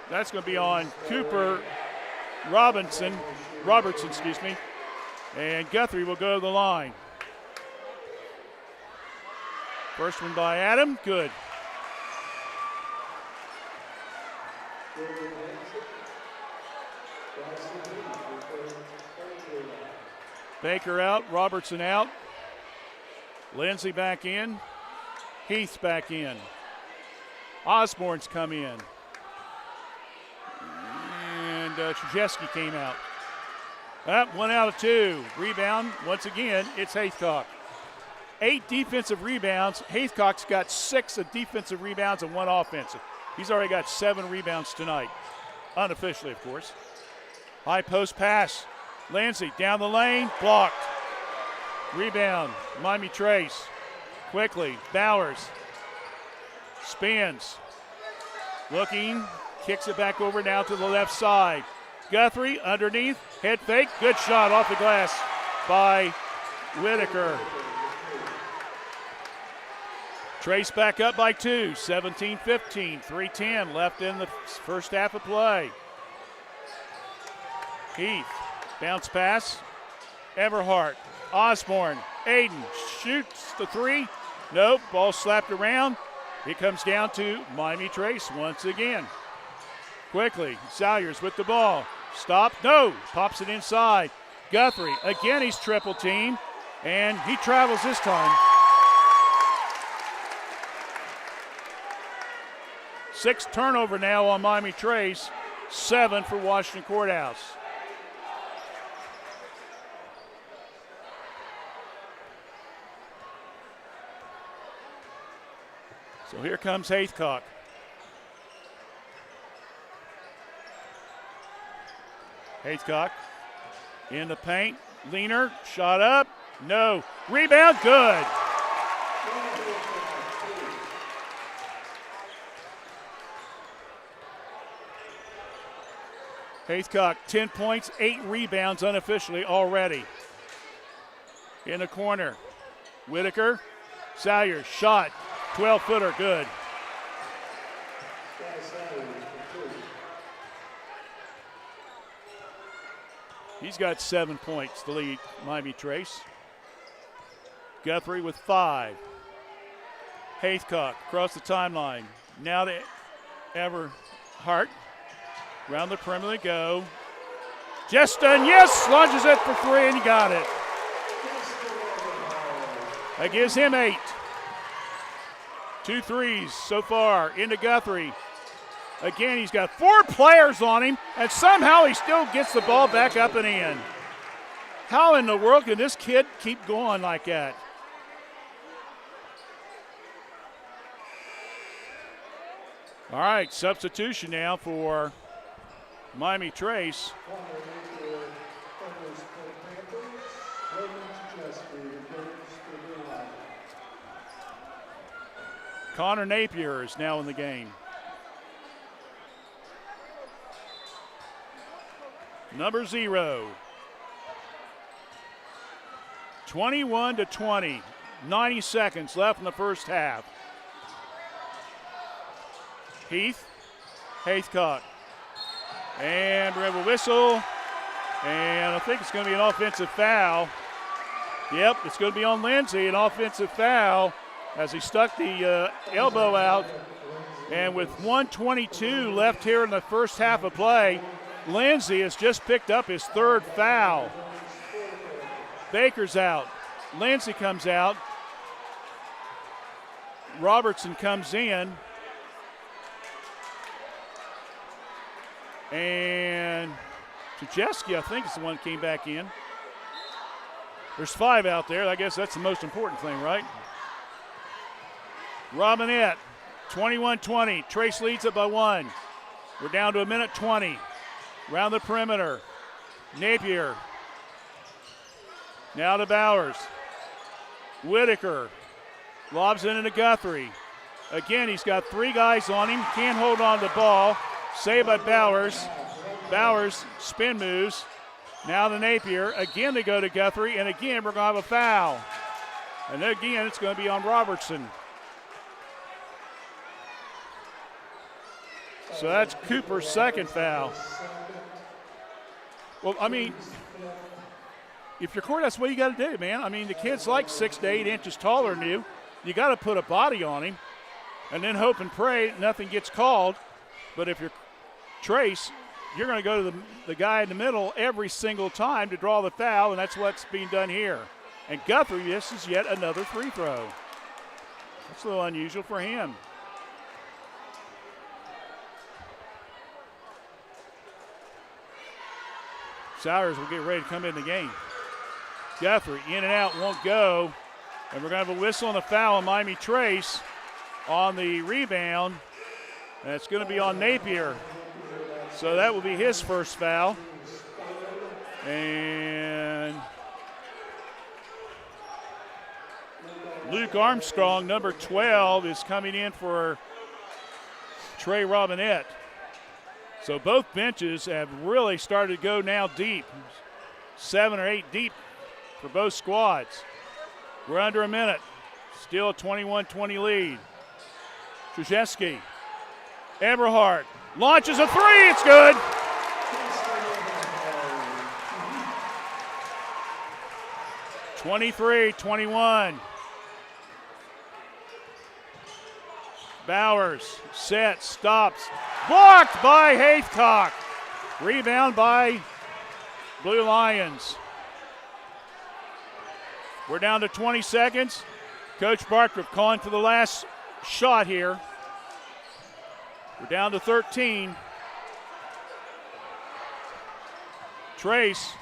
That's going to be on Cooper Robertson, and Guthrie will go to the line. First one by Adam, good. Baker out, Robertson out. Lindsay back in. Heath back in. Osborne's come in. And Krzyzewski came out. 1 out of 2. Rebound, once again, it's Haycock. 8 defensive rebounds. Haycock's got 6 of defensive rebounds and 1 offensive. He's already got 7 rebounds tonight. Unofficially, of course. High post pass. Lindsay down the lane, blocked. Rebound, Miami Trace. Quickly, Bowers spins. Looking, kicks it back over now to the left side. Guthrie underneath, head fake, good shot off the glass by Whitaker. Trace back up by 2, 17-15, 3:10 left in the first half of play. Heath, bounce pass, Everhart, Osborne, Aiden shoots the 3. Nope, ball slapped around. It comes down to Miami Trace once again. Quickly, Salyers with the ball. Stop, no, pops it inside. Guthrie, again he's triple teamed, and he travels this time. 6 turnover now on Miami Trace, 7 for Washington Courthouse. So here comes Haycock. Haycock in the paint. Leaner, shot up, no. Rebound, good. Haycock, 10 points, 8 rebounds unofficially already. In the corner, Whitaker, Salyers, shot, 12-footer, good. He's got 7 points to lead Miami Trace. Guthrie with 5. Haycock across the timeline. Now to Everhart. Around the perimeter they go. Justin, yes, launches it for 3 and he got it. That gives him 8. 2 threes so far into Guthrie. Again, he's got 4 players on him, and somehow he still gets the ball back up and in. How in the world can this kid keep going like that? All right, substitution now for Miami Trace. Connor Napier is now in the game. Number 0. 21-20. 90 seconds left in the first half. Heath, Haycock. And we're going to have a whistle. And I think it's going to be an offensive foul. Yep, it's going to be on Lindsay, an offensive foul as he stuck the elbow out. And with 1:22 left here in the first half of play, Lindsay has just picked up his 3rd foul. Baker's out. Lindsay comes out. Robertson comes in. And Tchaikovsky, I think, is the one that came back in. There's 5 out there. I guess that's the most important thing, right? Robinette, 21-20. Trace leads it by 1. We're down to a minute 20. Around the perimeter. Napier. Now to Bowers. Whitaker. Lobs it into Guthrie. Again, he's got 3 guys on him. Can't hold on to the ball. Saved by Bowers. Bowers spin moves. Now to Napier. Again, they go to Guthrie. And again, we're going to have a foul. And then again, it's going to be on Robertson. So that's Cooper's 2nd foul. Well, I mean, if you're court, that's what you got to do, man. I mean, the kid's like 6 to 8 inches taller than you. You got to put a body on him and then hope and pray nothing gets called. But if you're Trace, you're going to go to the guy in the middle every single time to draw the foul, and that's what's being done here. And Guthrie, this is yet another free throw. That's a little unusual for him. Sowers will get ready to come in the game. Guthrie in and out, won't go. And we're going to have a whistle and a foul on Miami Trace on the rebound. And it's going to be on Napier. So that will be his 1st foul. And Luke Armstrong, number 12, is coming in for Trey Robinette. So both benches have really started to go now deep. 7 or 8 deep for both squads. We're under a minute. Still a 21-20 lead. Krzyzewski. Eberhardt launches a 3. It's good. (23-21). Bowers sets, stops, blocked by Haycock. Rebound by Blue Lions. We're down to 20 seconds. Coach Bartrup calling for the last shot here. We're down to 13. Trace,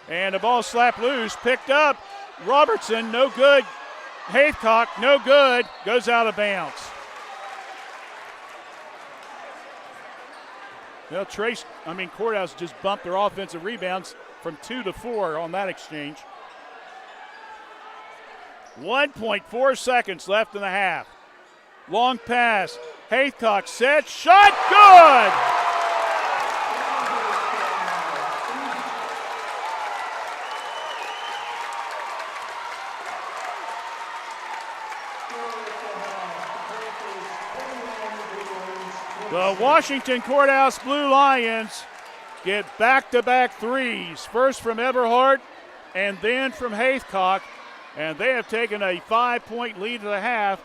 and the ball slapped loose, picked up. Robertson, no good. Haycock, no good. Goes out of bounds. Well, Courthouse just bumped their offensive rebounds from 2 to 4 on that exchange. 1.4 seconds left in the half. Long pass. Haycock set, shot, good! The Washington Courthouse Blue Lions get back-to-back threes. First from Everhart and then from Haithcock. And they have taken a 5-point lead to the half.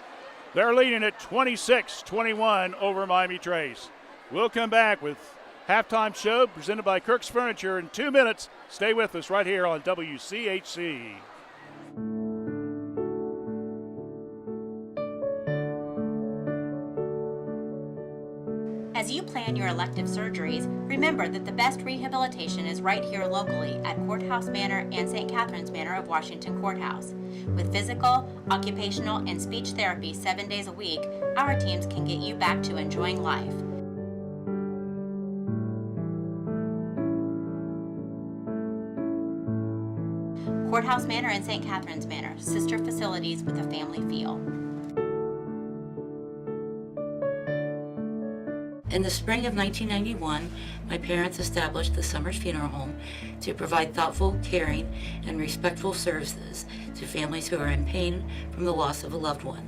They're leading at 26-21 over Miami Trace. We'll come back with halftime show presented by Kirk's Furniture in 2 minutes. Stay with us right here on WCHC. As you plan your elective surgeries, remember that the best rehabilitation is right here locally at Courthouse Manor and St. Catherine's Manor of Washington Courthouse. With physical, occupational, and speech therapy 7 days a week, our teams can get you back to enjoying life. Courthouse Manor and St. Catherine's Manor, sister facilities with a family feel. In the spring of 1991, my parents established the Summers Funeral Home to provide thoughtful, caring, and respectful services to families who are in pain from the loss of a loved one.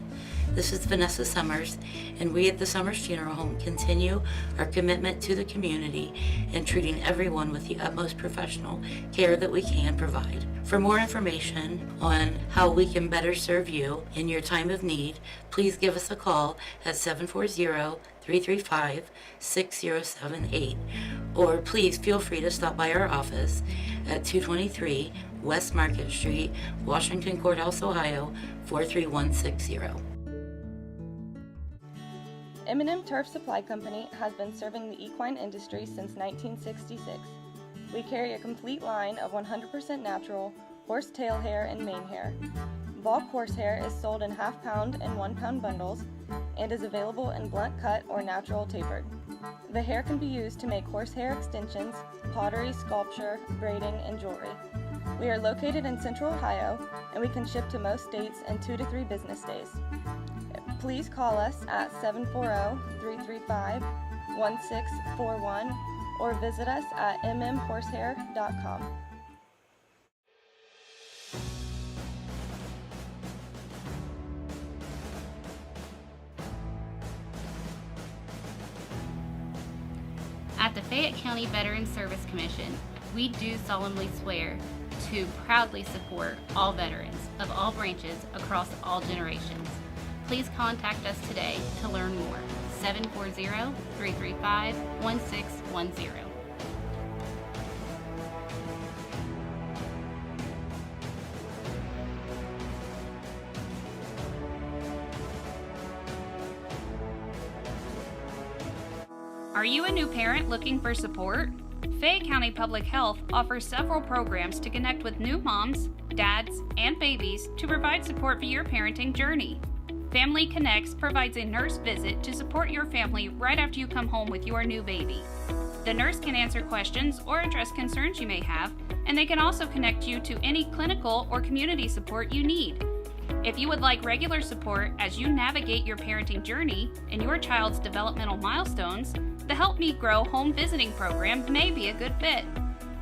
This is Vanessa Summers, and we at the Summers Funeral Home continue our commitment to the community and treating everyone with the utmost professional care that we can provide. For more information on how we can better serve you in your time of need, please give us a call at 740-335-6078, or please feel free to stop by our office at 223 West Market Street, Washington Courthouse, Ohio, 43160. M&M Turf Supply Company has been serving the equine industry since 1966. We carry a complete line of 100% natural horse tail hair and mane hair. Bulk horsehair is sold in half-pound and 1-pound bundles and is available in blunt cut or natural tapered. The hair can be used to make horsehair extensions, pottery, sculpture, braiding, and jewelry. We are located in Central Ohio, and we can ship to most states in 2 to 3 business days. Please call us at 740-335-1641 or visit us at mmhorsehair.com. At the Fayette County Veterans Service Commission, we do solemnly swear to proudly support all veterans of all branches across all generations. Please contact us today to learn more. 740-335-1610. Are you a new parent looking for support? Fayette County Public Health offers several programs to connect with new moms, dads, and babies to provide support for your parenting journey. Family Connects provides a nurse visit to support your family right after you come home with your new baby. The nurse can answer questions or address concerns you may have, and they can also connect you to any clinical or community support you need. If you would like regular support as you navigate your parenting journey and your child's developmental milestones, the Help Me Grow home visiting program may be a good fit.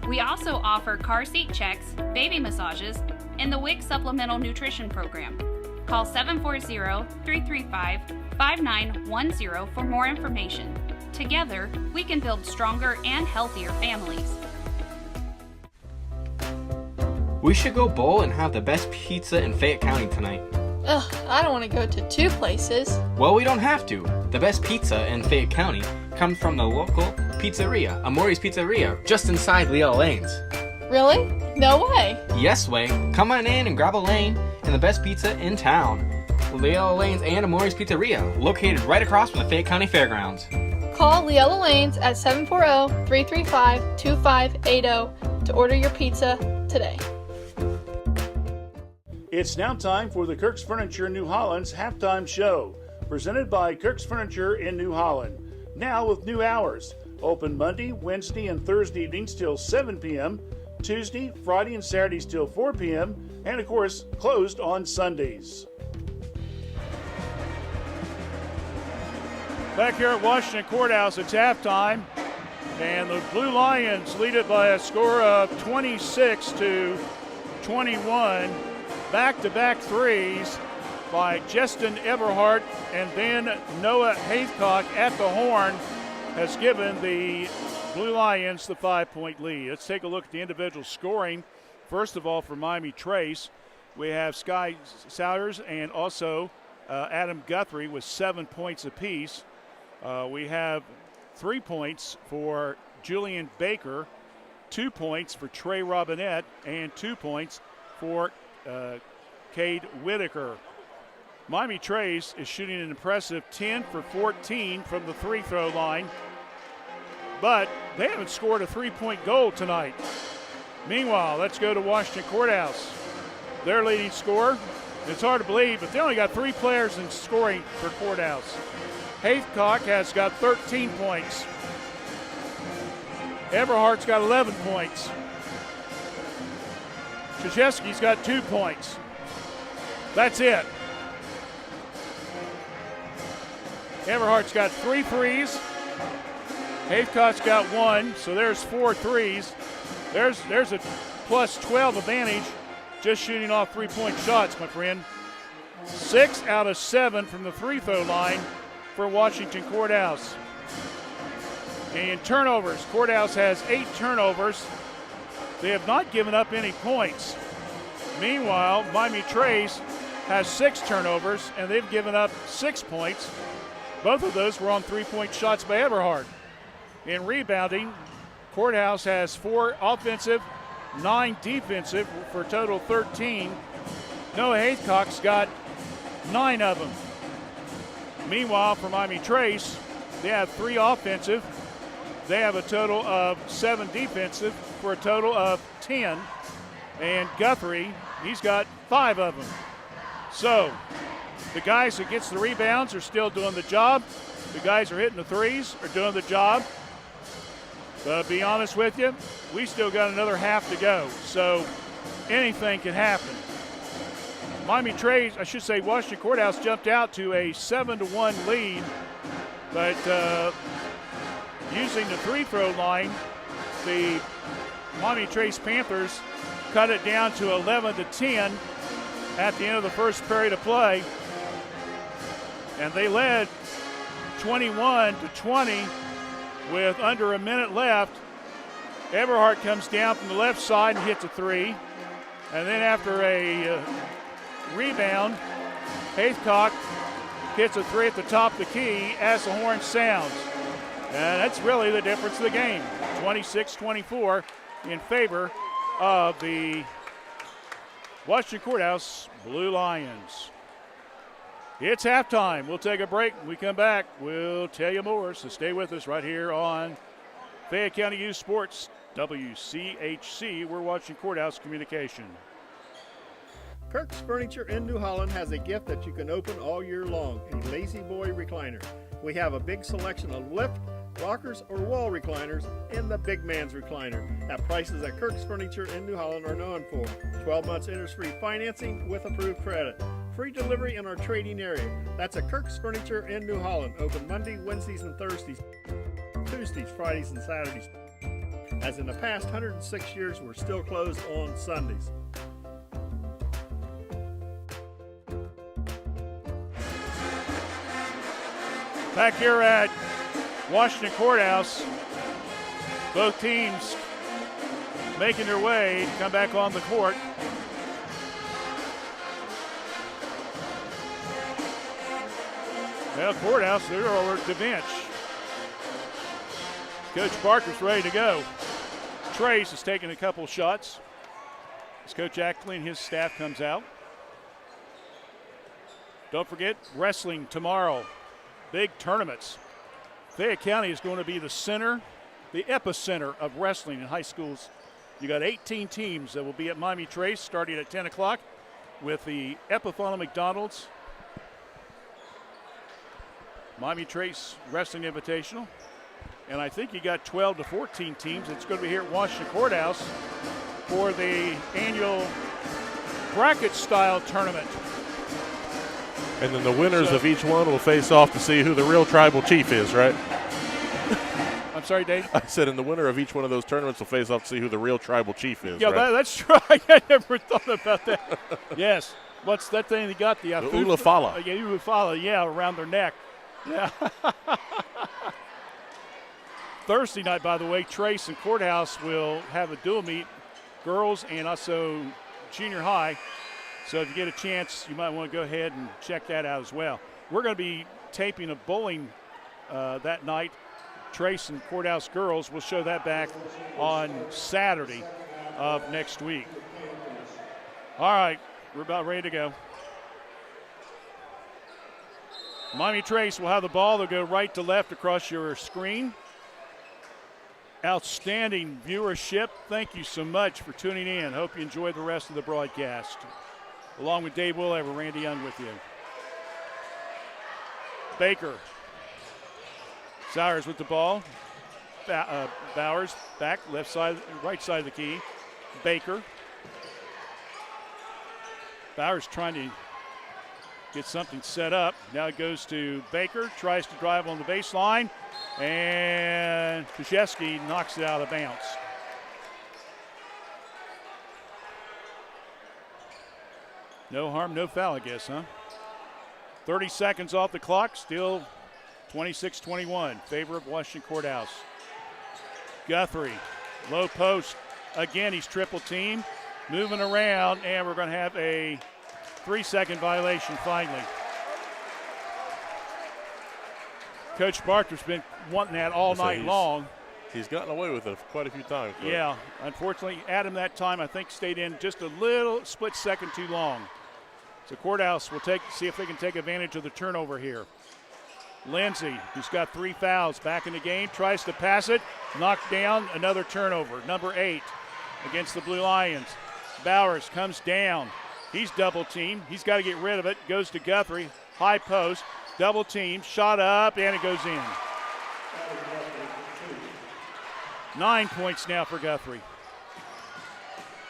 We also offer car seat checks, baby massages, and the WIC supplemental nutrition program. Call 740-335-5910 for more information. Together, we can build stronger and healthier families. We should go bowl and have the best pizza in Fayette County tonight. Ugh, I don't want to go to 2 places. Well, we don't have to. The best pizza in Fayette County comes from the local pizzeria, Amori's Pizzeria, just inside Leah Lane's. Really? No way. Yes way. Come on in and grab a lane and the best pizza in town. Leah Lane's and Amori's Pizzeria, located right across from the Fayette County Fairgrounds. Call Leella Lanes at 740-335-2580 to order your pizza today. It's now time for the Kirk's Furniture New Holland's halftime show, presented by Kirk's Furniture in New Holland. Now with new hours, open Monday, Wednesday, and Thursday evenings till 7 p.m., Tuesday, Friday, and Saturdays till 4 p.m., and of course, closed on Sundays. Back here at Washington Courthouse, it's halftime, and the Blue Lions lead it by a score of 26-21. Back-to-back threes by Justin Everhart, and then Noah Haithcock at the horn has given the Blue Lions the 5-point lead. Let's take a look at the individual scoring. First of all, for Miami Trace, we have Sky Souders and also Adam Guthrie with 7 points apiece. We have 3 points for Julian Baker, 2 points for Trey Robinette, and 2 points for Cade Whitaker. Miami Trace is shooting an impressive 10 for 14 from the free throw line, but they haven't scored a 3-point goal tonight. Meanwhile, let's go to Washington Courthouse. Their leading scorer, it's hard to believe, but they only got 3 players in scoring for Courthouse. Haithcock has got 13 points. Everhart's got 11 points. Krzyzewski's got 2 points. That's it. Everhart's got 3 threes. Haithcock's got 1, so there's 4 threes. There's a plus 12 advantage just shooting off 3-point shots, my friend. 6 out of 7 from the free throw line for Washington Courthouse. And turnovers, Courthouse has 8 turnovers. They have not given up any points. Meanwhile, Miami Trace has 6 turnovers, and they've given up 6 points. Both of those were on 3-point shots by Everhart. In rebounding, Courthouse has 4 offensive, 9 defensive for a total 13. Noah Haithcock's got 9 of them. Meanwhile, for Miami Trace, they have 3 offensive. They have a total of 7 defensive for a total of 10. And Guthrie, he's got 5 of them. So the guys that gets the rebounds are still doing the job. The guys who are hitting the threes are doing the job. But to be honest with you, we still got another half to go. So anything can happen. Miami Trace, I should say Washington Courthouse jumped out to a 7-1 lead. But using the free throw line, the Miami Trace Panthers cut it down to 11-10 at the end of the first period of play. And they led 21-20 with under a minute left. Everhart comes down from the left side and hits a 3. And then after a rebound, Haithcock hits a 3 at the top of the key as the horn sounds. And that's really the difference of the game. 26-24 in favor of the Washington Courthouse Blue Lions. It's halftime. We'll take a break. When we come back, we'll tell you more. So stay with us right here on Fayette County Youth Sports, WCHC. We're watching Courthouse Communication. Kirk's Furniture in New Holland has a gift that you can open all year long, a Lazy Boy recliner. We have a big selection of lift, rockers, or wall recliners, and the big man's recliner at prices that Kirk's Furniture in New Holland are known for. 12 months interest-free financing with approved credit. Free delivery in our trading area. That's at Kirk's Furniture in New Holland. Open Monday, Wednesdays, and Thursdays. Tuesdays, Fridays, and Saturdays. As in the past 106 years, we're still closed on Sundays. Back here at Washington Courthouse, both teams making their way to come back on the court. Well, Courthouse, they're over at the bench. Coach Barker's ready to go. Trace is taking a couple shots as Coach Ackley and his staff comes out. Don't forget, wrestling tomorrow. Big tournaments. Fayette County is going to be the center, the epicenter of wrestling in high schools. You got 18 teams that will be at Miami Trace starting at 10 o'clock with the Epifano McDonald's Miami Trace Wrestling Invitational. And I think you got 12 to 14 teams. It's going to be here at Washington Courthouse for the annual bracket-style tournament. And then the winners of each one will face off to see who the real tribal chief is, right? I'm sorry, Dave? I said, and the winner of each one of those tournaments will face off to see who the real tribal chief is, yeah, right? That's right. I never thought about that. Yes. what's that thing they got? The Ulafala. Yeah, Ulafala, yeah, around their neck. Yeah. Thursday night, by the way, Trace and Courthouse will have a dual meet, girls and also junior high. So if you get a chance, you might want to go ahead and check that out as well. We're going to be taping a bowling that night. Trace and Courthouse girls. We'll show that back on Saturday of next week. All right, we're about ready to go. Miami Trace will have the ball. They'll go right to left across your screen. Outstanding viewership. Thank you so much for tuning in. Hope you enjoyed the rest of the broadcast. Along with Dave Willever, Randy Young with you. Baker. Sowers with the ball. Bowers back, left side, right side of the key. Baker. Bowers trying to get something set up. Now it goes to Baker, tries to drive on the baseline, and Krzyzewski knocks it out of bounds. No harm, no foul, I guess, huh? 30 seconds off the clock, still 26-21, favor of Washington Courthouse. Guthrie, low post. Again, he's triple teamed, moving around, and we're going to have a 3-second violation finally. Coach Barker's been wanting that all night long. He's gotten away with it quite a few times. Yeah, unfortunately, Adam that time I think stayed in just a little split second too long. So Courthouse will see if they can take advantage of the turnover here. Lindsay, who's got 3 fouls, back in the game, tries to pass it, knocked down, another turnover. Number 8 against the Blue Lions. Bowers comes down. He's double teamed. He's got to get rid of it. Goes to Guthrie, high post, double team, shot up, and it goes in. 9 points now for Guthrie.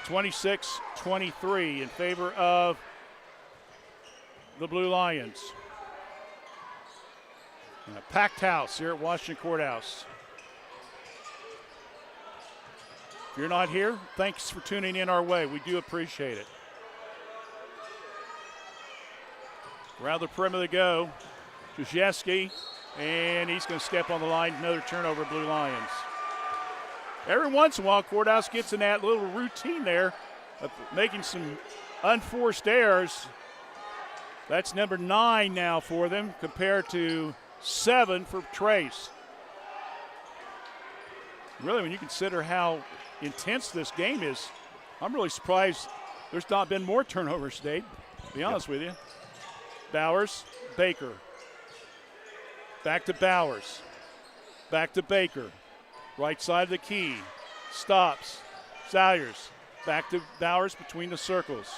26-23 in favor of the Blue Lions. And a packed house here at Washington Courthouse. If you're not here, thanks for tuning in our way. We do appreciate it. Around the perimeter to go. Krzyzewski, and he's going to step on the line. Another turnover, Blue Lions. Every once in a while, Courthouse gets in that little routine there of making some unforced errors. That's number 9 now for them compared to 7 for Trace. Really, when you consider how intense this game is, I'm really surprised there's not been more turnovers today, to be honest with you. Bowers, Baker. Back to Bowers. Back to Baker. Right side of the key. Stops. Salyers. Back to Bowers between the circles.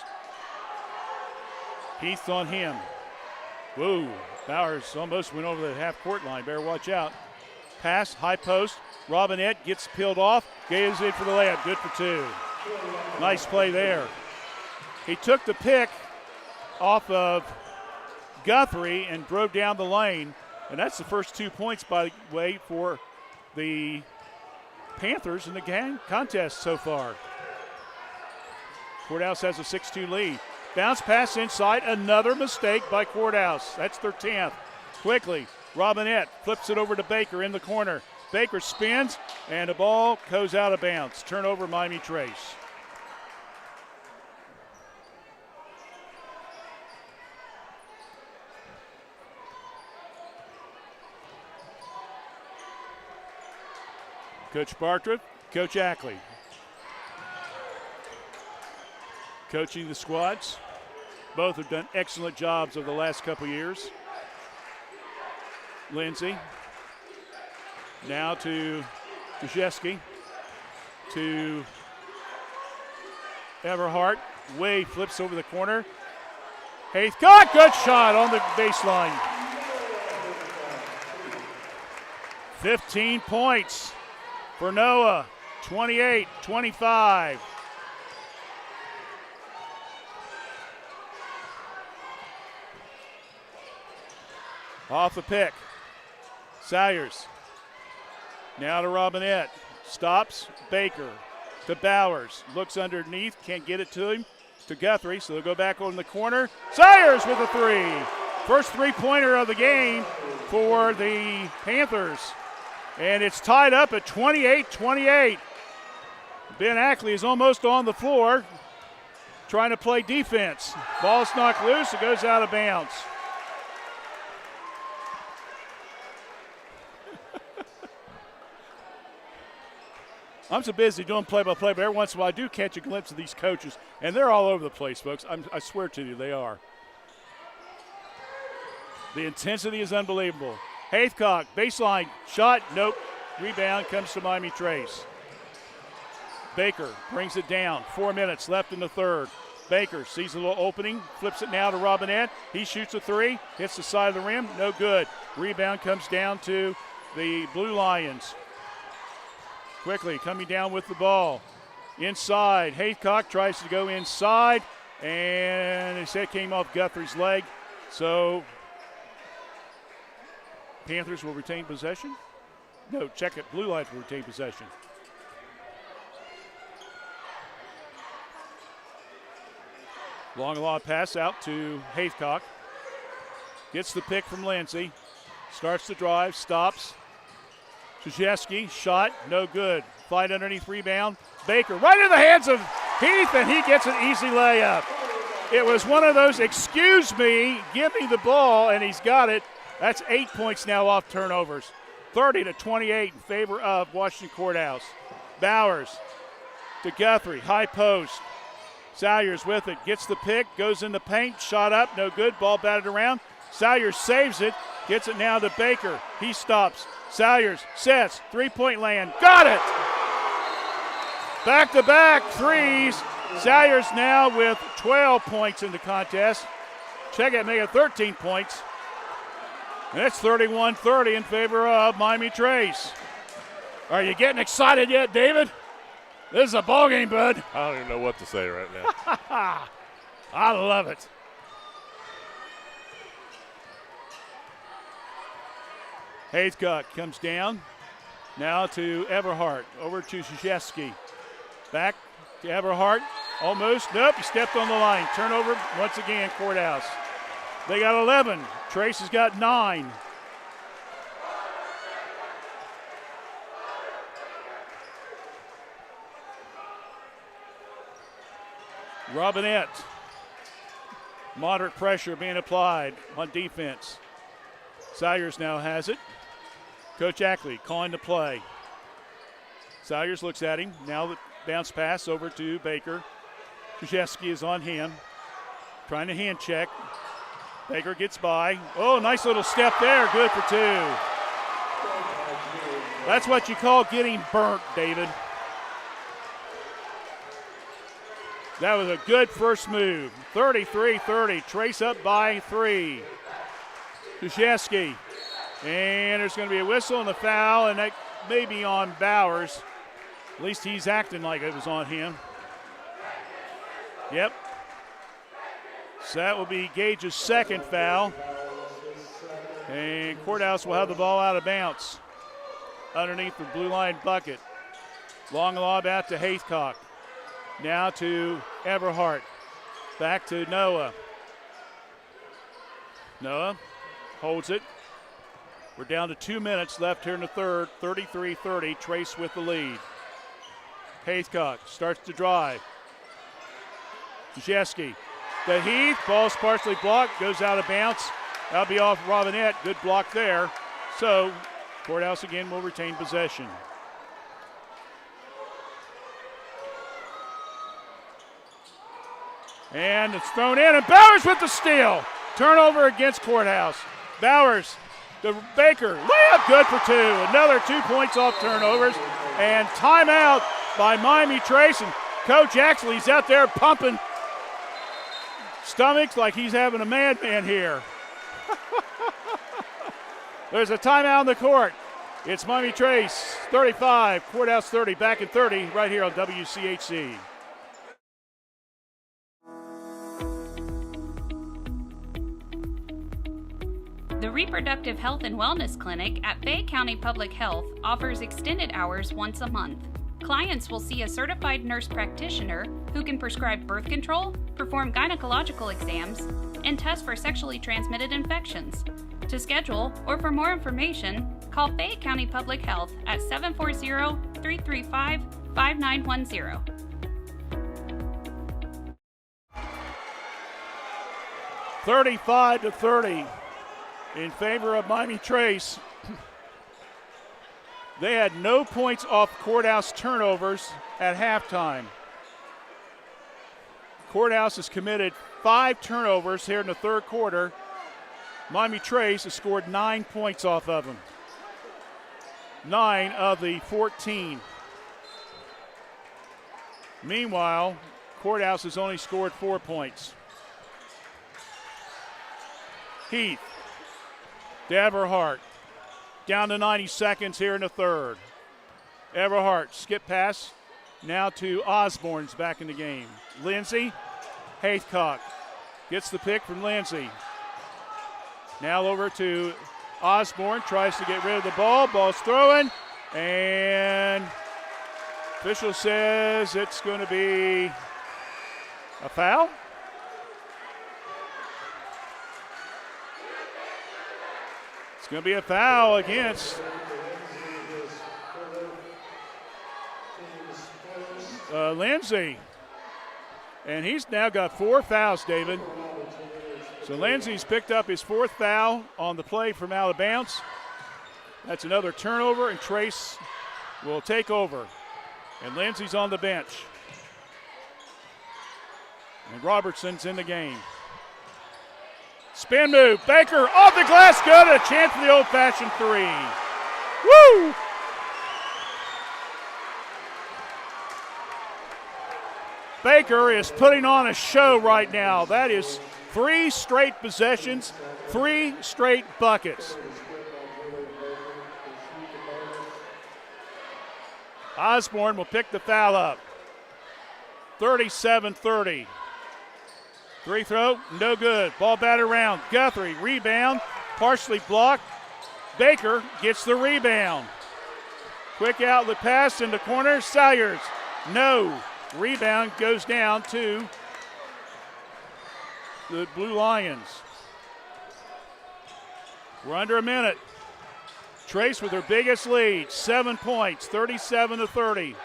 Heath on him. Whoa. Bowers almost went over the half-court line. Better watch out. Pass, high post. Robinette gets peeled off. Goes in for the layup. Good for 2. Nice play there. He took the pick off of Guthrie and drove down the lane. And that's the first 2 points, by the way, for the Panthers in the game contest so far. Courthouse has a 6-2 lead. Bounce pass inside. Another mistake by Courthouse. That's their 10th. Quickly, Robinette flips it over to Baker in the corner. Baker spins, and the ball goes out of bounds. Turnover, Miami Trace. Coach Bartra, Coach Ackley. Coaching the squads. Both have done excellent jobs over the last couple years. Lindsay. Now to Krzyzewski. To Everhart. Wade flips over the corner. Hayes got good shot on the baseline. 15 points for Noah. 28-25. Off the pick. Salyers. Now to Robinette. Stops. Baker to Bowers. Looks underneath. Can't get it to him. to Guthrie, so they'll go back on the corner. Sayers with a three. First three-pointer of the game for the Panthers. And it's tied up at 28-28. Ben Ackley is almost on the floor trying to play defense. Ball's knocked loose. It goes out of bounds. I'm so busy doing play-by-play, but every once in a while I do catch a glimpse of these coaches, and they're all over the place, folks. I swear to you, they are. The intensity is unbelievable. Haythcock, baseline, shot, nope. Rebound comes to Miami Trace. Baker brings it down. 4 minutes left in the third. Baker sees a little opening, flips it now to Robinette. He shoots a three, hits the side of the rim, no good. Rebound comes down to the Blue Lions. Quickly coming down with the ball. Inside, Haythcock tries to go inside, and his head came off Guthrie's leg. So Panthers will retain possession. No, check it. Blue Lions will retain possession. Long pass out to Haythcock. Gets the pick from Lindsay. Starts to drive, stops. Krzyzewski, shot, no good. Fight underneath, rebound. Baker right in the hands of Heath, and he gets an easy layup. It was one of those, excuse me, give me the ball, and he's got it. That's 8 points now off turnovers. 30-28 in favor of Washington Courthouse. Bowers to Guthrie, high post. Salyers with it, gets the pick, goes in the paint, shot up, no good, ball batted around. Salyers saves it, gets it now to Baker. He stops. Salyers sets, three-point land, got it! Back-to-back threes. Salyers now with 12 points in the contest. Check it, make it 13 points. And it's 31-30 in favor of Miami Trace. Are you getting excited yet, David? This is a ball game, bud. I don't even know what to say right now. I love it. Haythcock comes down. Now to Everhart. Over to Krzyzewski. Back to Everhart. Almost. Nope, he stepped on the line. Turnover once again, Courthouse. They got 11. Trace has got 9. Robinette. Moderate pressure being applied on defense. Salyers now has it. Coach Ackley calling the play. Salyers looks at him. Now the bounce pass over to Baker. Krzyzewski is on him. Trying to hand check. Baker gets by. Oh, nice little step there. Good for 2. That's what you call getting burnt, David. That was a good first move. 33-30. Trace up by 3. Krzyzewski. And there's going to be a whistle and a foul, and that may be on Bowers. At least he's acting like it was on him. Yep. So that will be Gage's second foul. And Courthouse will have the ball out of bounds underneath the blue line bucket. Long lob out to Haythcock. Now to Everhart. Back to Noah. Noah holds it. We're down to 2 minutes left here in the third. 33-30. Trace with the lead. Haythcock starts to drive. Krzyzewski. The Heath. Ball's partially blocked. Goes out of bounds. That'll be off Robinette. Good block there. So Courthouse again will retain possession. And it's thrown in, and Bowers with the steal. Turnover against Courthouse. Bowers to Baker. Layup good for 2. Another 2 points off turnovers. And timeout by Miami Trace. And Coach Axley's out there pumping stomachs like he's having a madman here. There's a timeout on the court. It's Miami Trace 35, Courthouse 30, back in 30 right here on WCHC. The Reproductive Health and Wellness Clinic at Fayette County Public Health offers extended hours once a month. Clients will see a certified nurse practitioner, who can prescribe birth control, perform gynecological exams, and test for sexually transmitted infections. To schedule or for more information, call Fayette County Public Health at 740-335-5910. (35-30) in favor of Miami Trace. They had no points off Courthouse turnovers at halftime. Courthouse has committed 5 turnovers here in the third quarter. Miami Trace has scored 9 points off of them. 9 of the 14. Meanwhile, Courthouse has only scored 4 points. Heath, Everhart, down to 90 seconds here in the third. Everhart, skip pass, now to Osborne's back in the game. Lindsay, Haycock gets the pick from Lindsay. Now over to Osborne, tries to get rid of the ball. Ball's throwing, and official says it's going to be a foul. It's going to be a foul against Lindsay. And he's now got 4 fouls, David. So Lindsay's picked up his 4th foul on the play from out of bounds. That's another turnover, and Trace will take over. And Lindsay's on the bench. And Robertson's in the game. Spin move, Baker off the glass, good, a chance for the old-fashioned 3. Woo! Baker is putting on a show right now. That is 3 straight possessions, 3 straight buckets. Osborne will pick the foul up. 37-30. Free throw, no good. Ball batted around. Guthrie, rebound, partially blocked. Baker gets the rebound. Quick outlet pass in the corner. Salyers, no. Rebound goes down to the Blue Lions. We're under a minute. Trace with their biggest lead, 7 points, 37-30.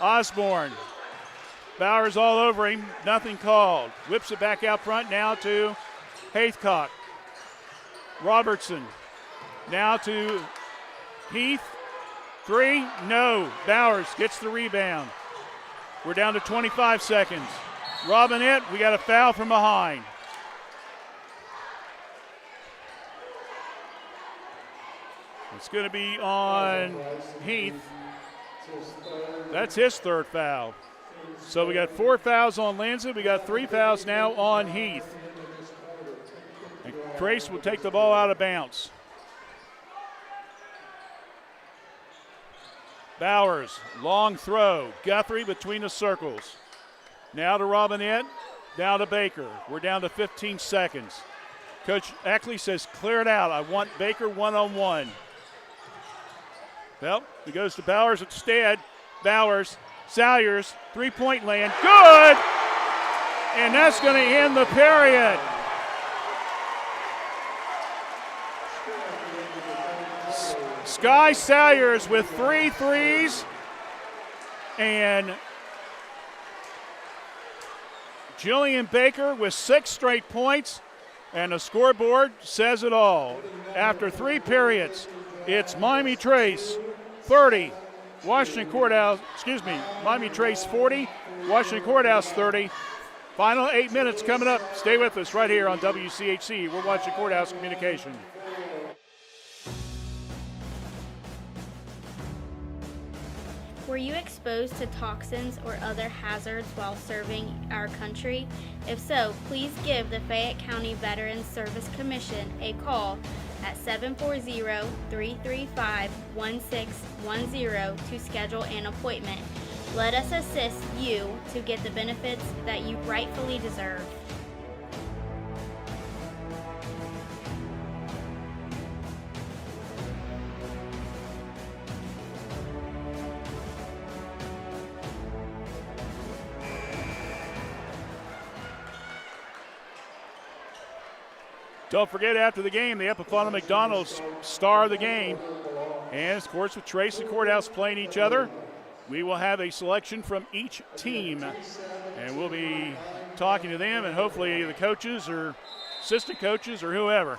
Osborne. Bowers all over him, nothing called. Whips it back out front now to Haycock. Robertson. Now to Heath. 3, no. Bowers gets the rebound. We're down to 25 seconds. Robinette, we got a foul from behind. It's going to be on Heath. That's his 3rd foul. So we got 4 fouls on Lindsay. We got 3 fouls now on Heath. And Trace will take the ball out of bounds. Bowers, long throw. Guthrie between the circles. Now to Robinette, down to Baker. We're down to 15 seconds. Coach Ackley says, clear it out. I want Baker one-on-one. Well, he goes to Bowers instead. Bowers, Salyers, 3-point land, good! And that's going to end the period. Sky Salyers with 3 threes, and Jillian Baker with 6 straight points, and the scoreboard says it all. After 3 periods, it's Miami Trace 30, Miami Trace 40, Washington Courthouse 30. Final 8 minutes coming up. Stay with us right here on WCHC. We're watching Courthouse Communication. Were you exposed to toxins or other hazards while serving our country? If so, please give the Fayette County Veterans Service Commission a call at 740-335-1610 to schedule an appointment. Let us assist you to get the benefits that you rightfully deserve. Don't forget, after the game, the Epifano McDonald's star of the game. And, of course, with Trace and Courthouse playing each other, we will have a selection from each team. And we'll be talking to them and hopefully the coaches or assistant coaches or whoever.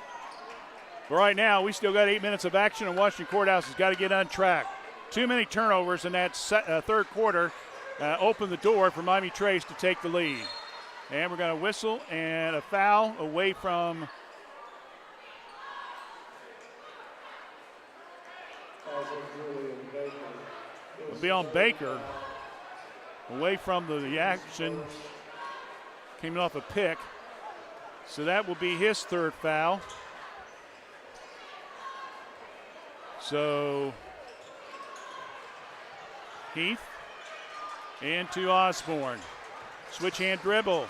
But right now, we still got 8 minutes of action, and Washington Courthouse has got to get on track. Too many turnovers in that third quarter opened the door for Miami Trace to take the lead. And we're going to whistle and a foul away from it'll be on Baker. Away from the action. Came off a pick. So that will be his third foul. So Heath into Osborne. Switch hand dribble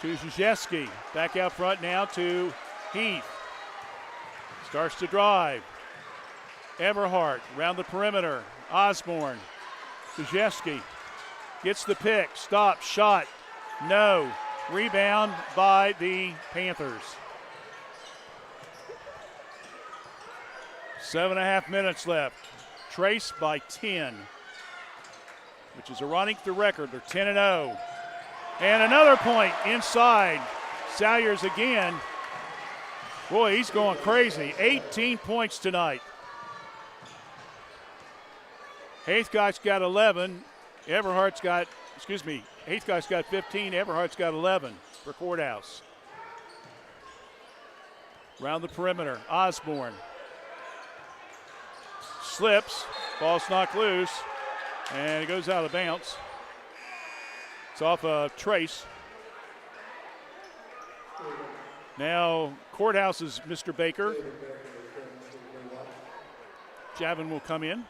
to Krzyzewski. Back out front now to Heath. Starts to drive. Everhart around the perimeter. Osborne. Krzyzewski gets the pick. Stop. Shot. No. Rebound by the Panthers. 7.5 minutes left. Trace by 10, which is running the record. They're 10-0. And another point inside. Salyers again. Boy, he's going crazy. 18 points tonight. Heathcock's got 11. Heathcock's got 15. Everhart's got 11 for Courthouse. Around the perimeter, Osborne. Slips, ball's knocked loose, and it goes out of bounds. It's off of Trace. Now Courthouse is Mr. Baker. Javin will come in.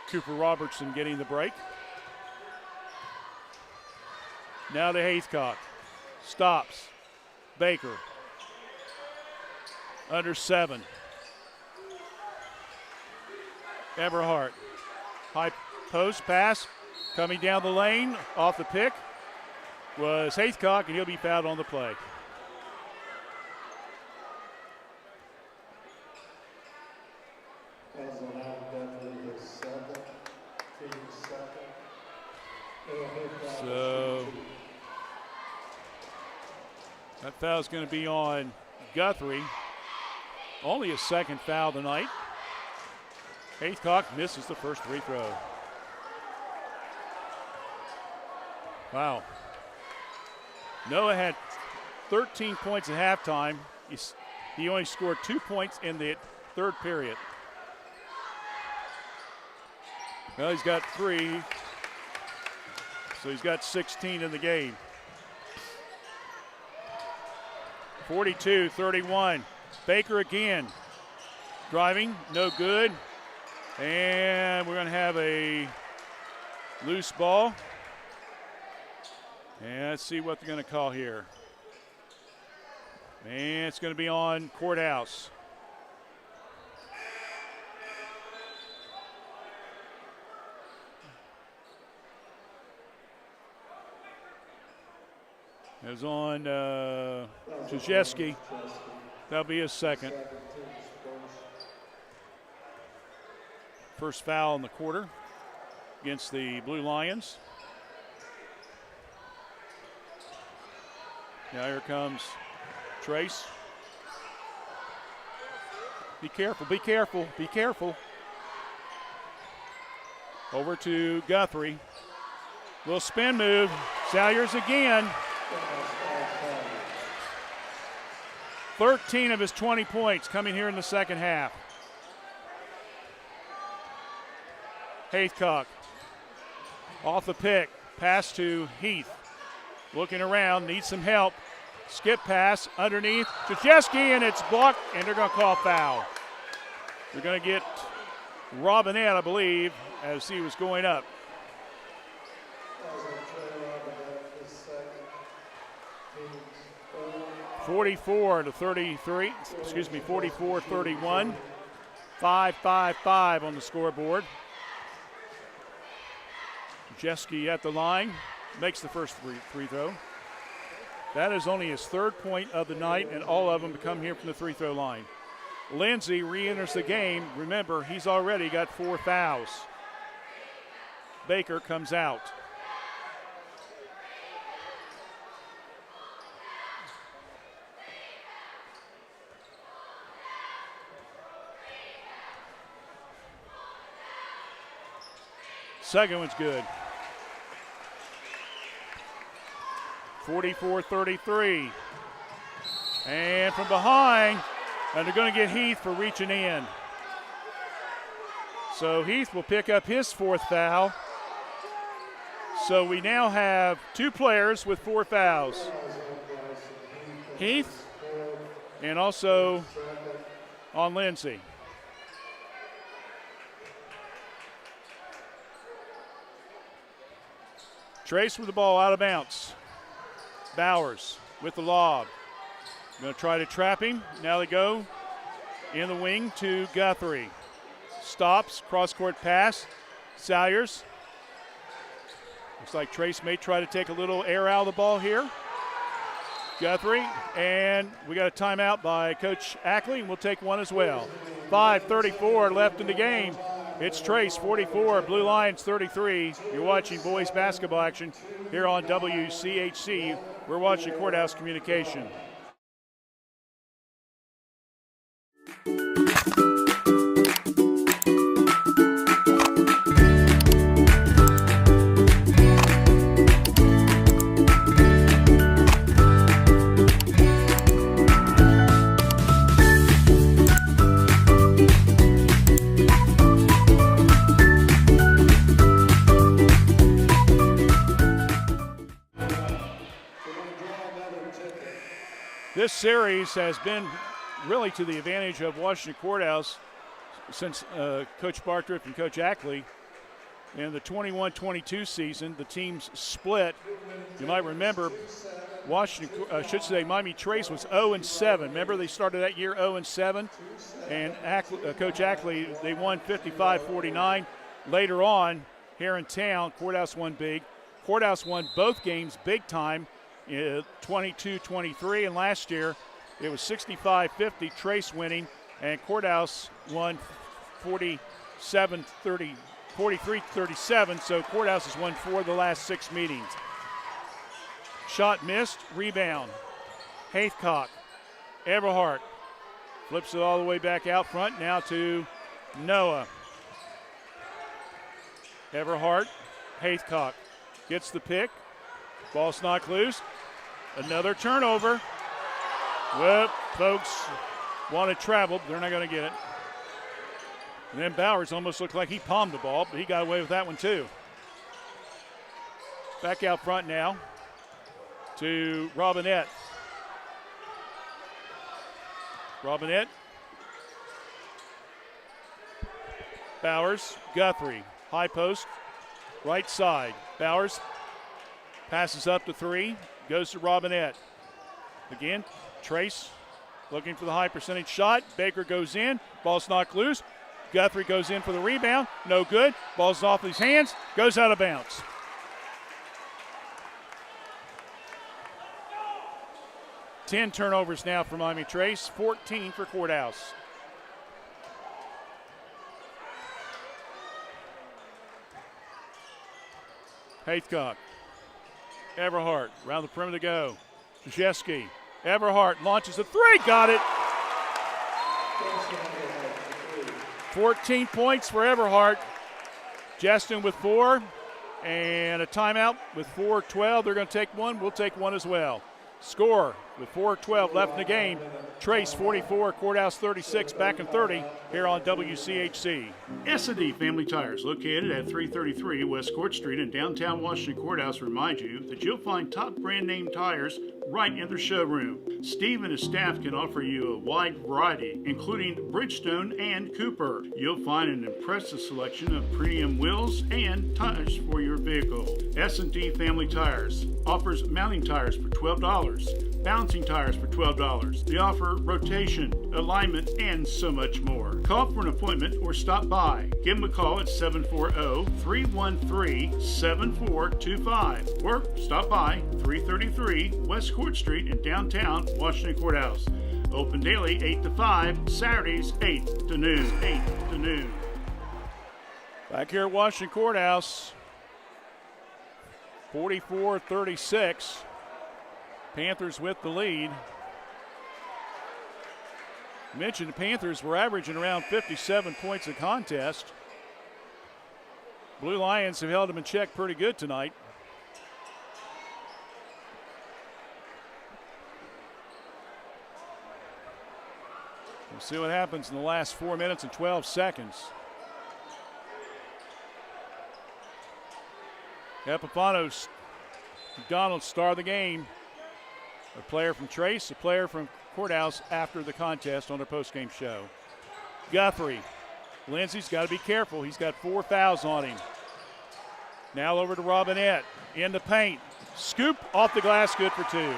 Cooper Robertson getting the break. Now to Heathcock. Stops. Baker. Under 7. Everhart. High post pass. Coming down the lane. Off the pick was Heathcock, and he'll be fouled on the play. So that foul is going to be on Guthrie. Only his second foul tonight. Heathcock misses the first free throw. Wow. Noah had 13 points at halftime. He only scored 2 points in the third period. Well, he's got 3. So he's got 16 in the game. 42-31. Baker again. Driving, no good. And we're going to have a loose ball. And let's see what they're going to call here. And it's going to be on Courthouse. It's on Krzyzewski. That'll be his second. First foul in the quarter against the Blue Lions. Now here comes Trace. Be careful, be careful, be careful. Over to Guthrie. Little spin move. Salyers again. 13 of his 20 points coming here in the second half. Heathcock off the pick. Pass to Heath. Looking around, needs some help. Skip pass underneath. Krzyzewski, and it's blocked, and they're going to call foul. They're going to get Robinette, I believe, as he was going up. 44-31. 5-5-5 on the scoreboard. Krzyzewski at the line. Makes the first free throw. That is only his 3rd point of the night, and all of them come here from the free throw line. Lindsey re-enters the game. Remember, he's already got 4 fouls. Baker comes out. Second one's good. 44-33. And from behind, and they're going to get Heath for reaching in. So Heath will pick up his 4th foul. So we now have 2 players with 4 fouls. Heath and also on Lindsey. Trace with the ball out of bounds. Bowers with the lob. Going to try to trap him. Now they go in the wing to Guthrie. Stops, cross-court pass. Salyers. Looks like Trace may try to take a little air out of the ball here. Guthrie, and we got a timeout by Coach Ackley, and we'll take one as well. 5:34 left in the game. It's Trace 44, Blue Lions 33. You're watching boys basketball action here on WCHC. We're watching Courthouse Communication. This series has been really to the advantage of Washington Courthouse since Coach Bartriff and Coach Ackley. In the 21-22 season, the teams split. You might remember Miami Trace was 0-7. Remember they started that year 0-7, and Coach Ackley, they won 55-49. Later on, here in town, Courthouse won big. Courthouse won both games big time. 22-23, and last year it was 65-50, Trace winning, and Courthouse won 43-37, so Courthouse has won 4 of the last 6 meetings. Shot missed, rebound. Haithcock, Everhart flips it all the way back out front, now to Noah. Everhart, Haithcock gets the pick, ball's knocked loose. Another turnover. Well, folks want to travel, but they're not going to get it. And then Bowers almost looked like he palmed the ball, but he got away with that one too. Back out front now to Robinette. Robinette. Bowers, Guthrie, high post, right side. Bowers passes up to 3. Goes to Robinette. Again, Trace looking for the high percentage shot. Baker goes in. Ball's knocked loose. Guthrie goes in for the rebound. No good. Ball's off his hands. Goes out of bounds. Ten turnovers now for Miami Trace. 14 for Courthouse. Haithcock. Everhart, around the perimeter to go. Krzyzewski, Everhart launches a 3, got it. 14 points for Everhart. Justin with 4, and a timeout with 4:12. They're going to take one. We'll take one as well. Score with 4:12 left in the game. Trace 44, Courthouse 36, back in 30 here on WCHC. S&D Family Tires, located at 333 West Court Street in downtown Washington Courthouse, remind you that you'll find top brand name tires right in their showroom. Steve and his staff can offer you a wide variety, including Bridgestone and Cooper. You'll find an impressive selection of premium wheels and tires for your vehicle. S&D Family Tires offers mounting tires for $12. balancing tires for $12. They offer rotation, alignment, and so much more. Call for an appointment or stop by. Give them a call at 740-313-7425 or stop by 333 West Court Street in downtown Washington Courthouse. Open daily 8 to 5, Saturdays 8 to noon. 8 to noon. Back here at Washington Courthouse, 44-36. Panthers with the lead. Mentioned the Panthers were averaging around 57 points a contest. Blue Lions have held them in check pretty good tonight. We'll see what happens in the last 4 minutes and 12 seconds. Epifanos McDonald, star of the game. A player from Trace, a player from Courthouse after the contest on their postgame show. Guthrie. Lindsey's got to be careful. He's got 4 fouls on him. Now over to Robinette. In the paint. Scoop off the glass, good for 2.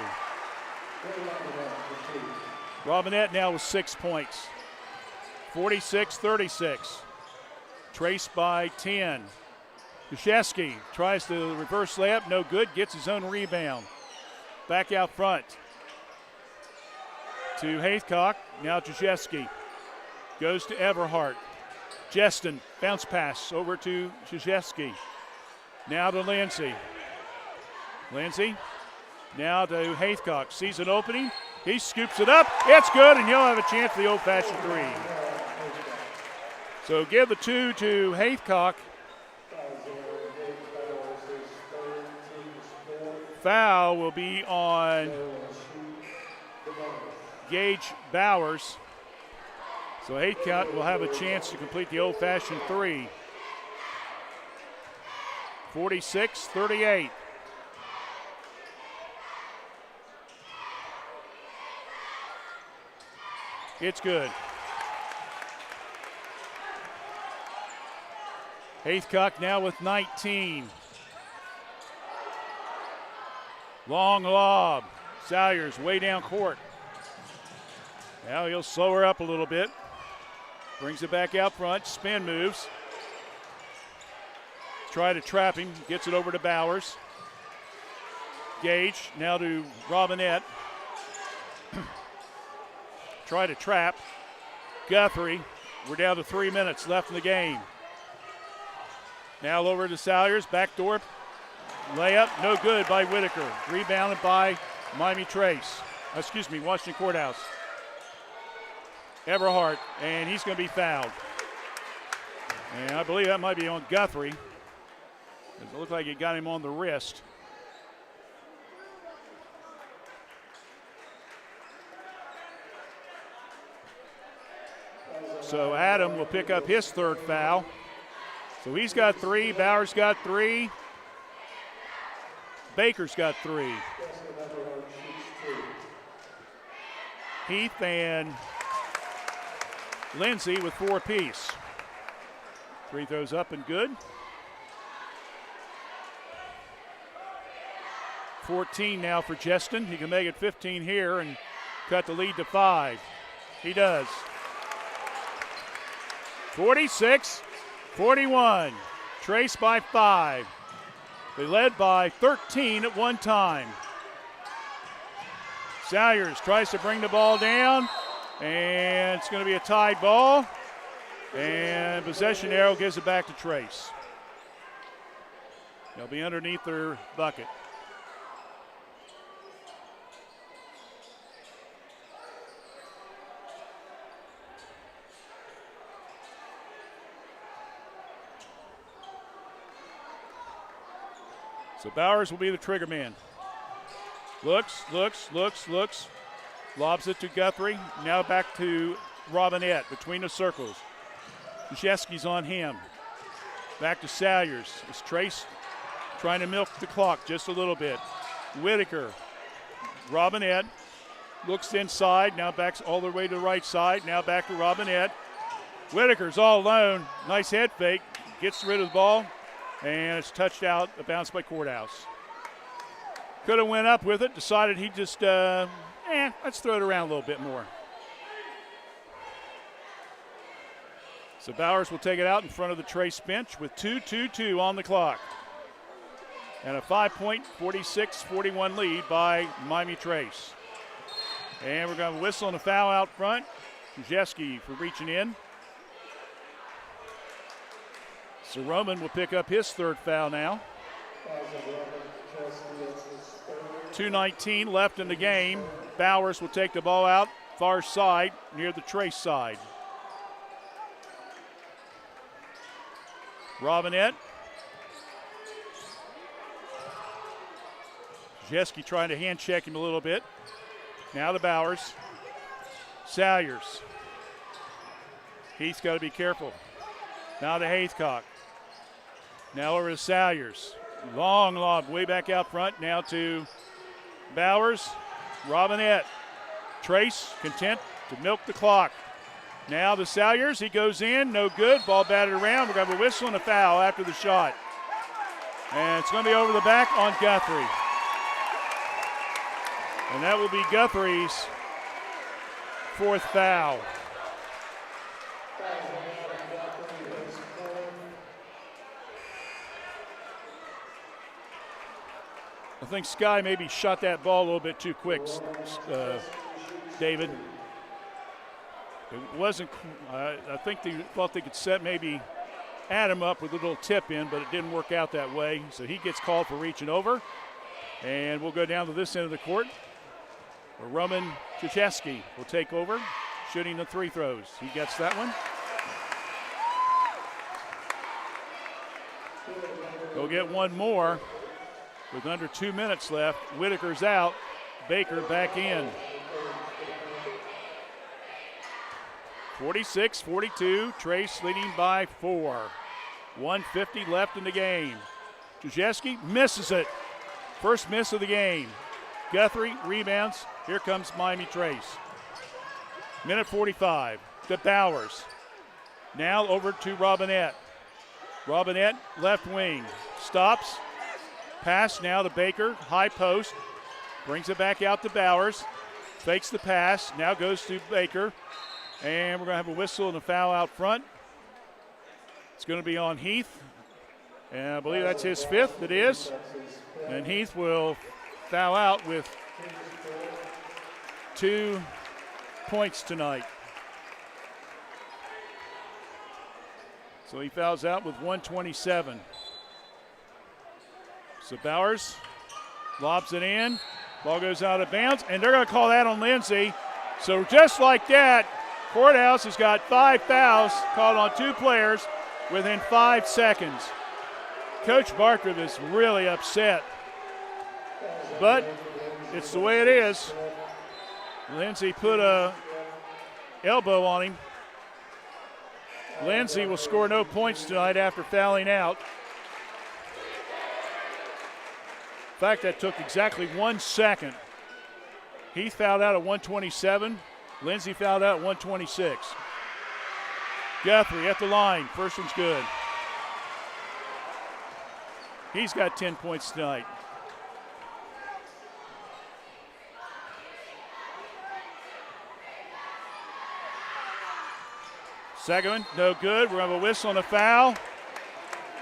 Robinette now with 6 points. 46-36. Trace by 10. Krzyzewski tries the reverse layup, no good, gets his own rebound. Back out front to Haycock, now Krzyzewski. Goes to Everhart. Jeston, bounce pass over to Krzyzewski. Now to Lindsey. Lindsey, now to Haycock, sees an opening. He scoops it up, it's good, and he'll have a chance for the old-fashioned 3. So give the 2 to Haycock. Foul will be on Gage Bowers. So Haycock will have a chance to complete the old-fashioned 3. 46-38. It's good. Haycock now with 19. Long lob. Salyers way down court. Now he'll slow her up a little bit. Brings it back out front. Spin moves. Try to trap him. Gets it over to Bowers. Gage now to Robinette. Try to trap. Guthrie. We're down to 3 minutes left in the game. Now over to Salyers. Backdoor. Layup, no good by Whitaker. Rebounded by Washington Courthouse. Everhart, and he's going to be fouled. And I believe that might be on Guthrie. It looked like it got him on the wrist. So Adam will pick up his 3rd foul. So he's got 3, Bowers got 3. Baker's got 3. Heath and Lindsey with 4 apiece. Free throws up and good. 14 now for Jeston. He can make it 15 here and cut the lead to 5. He does. 46-41. Trace by 5. They led by 13 at one time. Salyers tries to bring the ball down, and it's going to be a tied ball. And possession arrow gives it back to Trace. They'll be underneath their bucket. So Bowers will be the trigger man. Looks. Lobs it to Guthrie. Now back to Robinette between the circles. Krzyzewski's on him. Back to Salyers. It's Trace trying to milk the clock just a little bit. Whitaker. Robinette looks inside. Now backs all the way to the right side. Now back to Robinette. Whitaker's all alone. Nice head fake. Gets rid of the ball. And it's touched out, a bounce by Courthouse. Could have went up with it, decided he just, let's throw it around a little bit more. So Bowers will take it out in front of the Trace bench with 2:22 on the clock. And a 5-point, 46-41 lead by Miami Trace. And we're going to whistle and a foul out front. Krzyzewski for reaching in. So Roman will pick up his third foul now. 2:19 left in the game. Bowers will take the ball out far side near the Trace side. Robinette. Krzyzewski trying to hand check him a little bit. Now to Bowers. Salyers. Heath's got to be careful. Now to Haythcock. Now over to Salyers. Long lob way back out front. Now to Bowers. Robinette. Trace content to milk the clock. Now to Salyers. He goes in. No good. Ball batted around. We're going to have a whistle and a foul after the shot. And it's going to be over the back on Guthrie. And that will be Guthrie's fourth foul. I think Sky maybe shot that ball a little bit too quick, David. It wasn't, I think they thought they could set maybe Adam up with a little tip in, but it didn't work out that way. So he gets called for reaching over. And we'll go down to this end of the court, where Roman Krzyzewski will take over, shooting the free throws. He gets that one. He'll get one more with under 2 minutes left. Whitaker's out. Baker back in. 46-42. Trace leading by 4. 1:50 left in the game. Krzyzewski misses it. First miss of the game. Guthrie rebounds. Here comes Miami Trace. Minute 45 to Bowers. Now over to Robinette. Robinette, left wing. Stops. Pass now to Baker. High post. Brings it back out to Bowers. Fakes the pass. Now goes to Baker. And we're going to have a whistle and a foul out front. It's going to be on Heath. And I believe that's his fifth. It is. And Heath will foul out with 2 points tonight. So he fouls out with 1:27. So Bowers lobs it in. Ball goes out of bounds, and they're going to call that on Lindsay. So just like that, Courthouse has got 5 fouls called on 2 players within 5 seconds. Coach Barker is really upset. But it's the way it is. Lindsay put a elbow on him. Lindsay will score no points tonight after fouling out. In fact, that took exactly 1 second. Heath fouled out at 1:27. Lindsay fouled out at 1:26. Guthrie at the line. First one's good. He's got 10 points tonight. Second one, no good. We're going to have a whistle and a foul.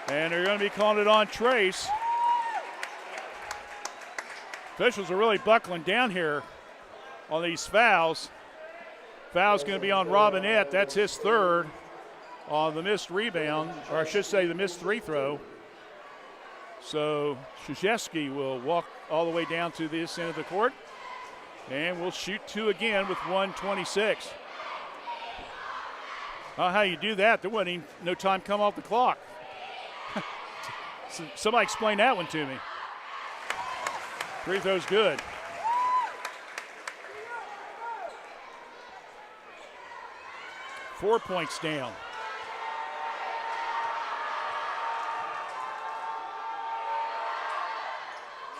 And they're going to be calling it on Trace. Officials are really buckling down here on these fouls. Foul's going to be on Robinette. That's his third on the missed rebound, or I should say the missed free throw. So Krzyzewski will walk all the way down to this end of the court. And we'll shoot 2 again with 1:26. How you do that? There wasn't even no time come off the clock. Somebody explain that one to me. Free throw's good. Four points down.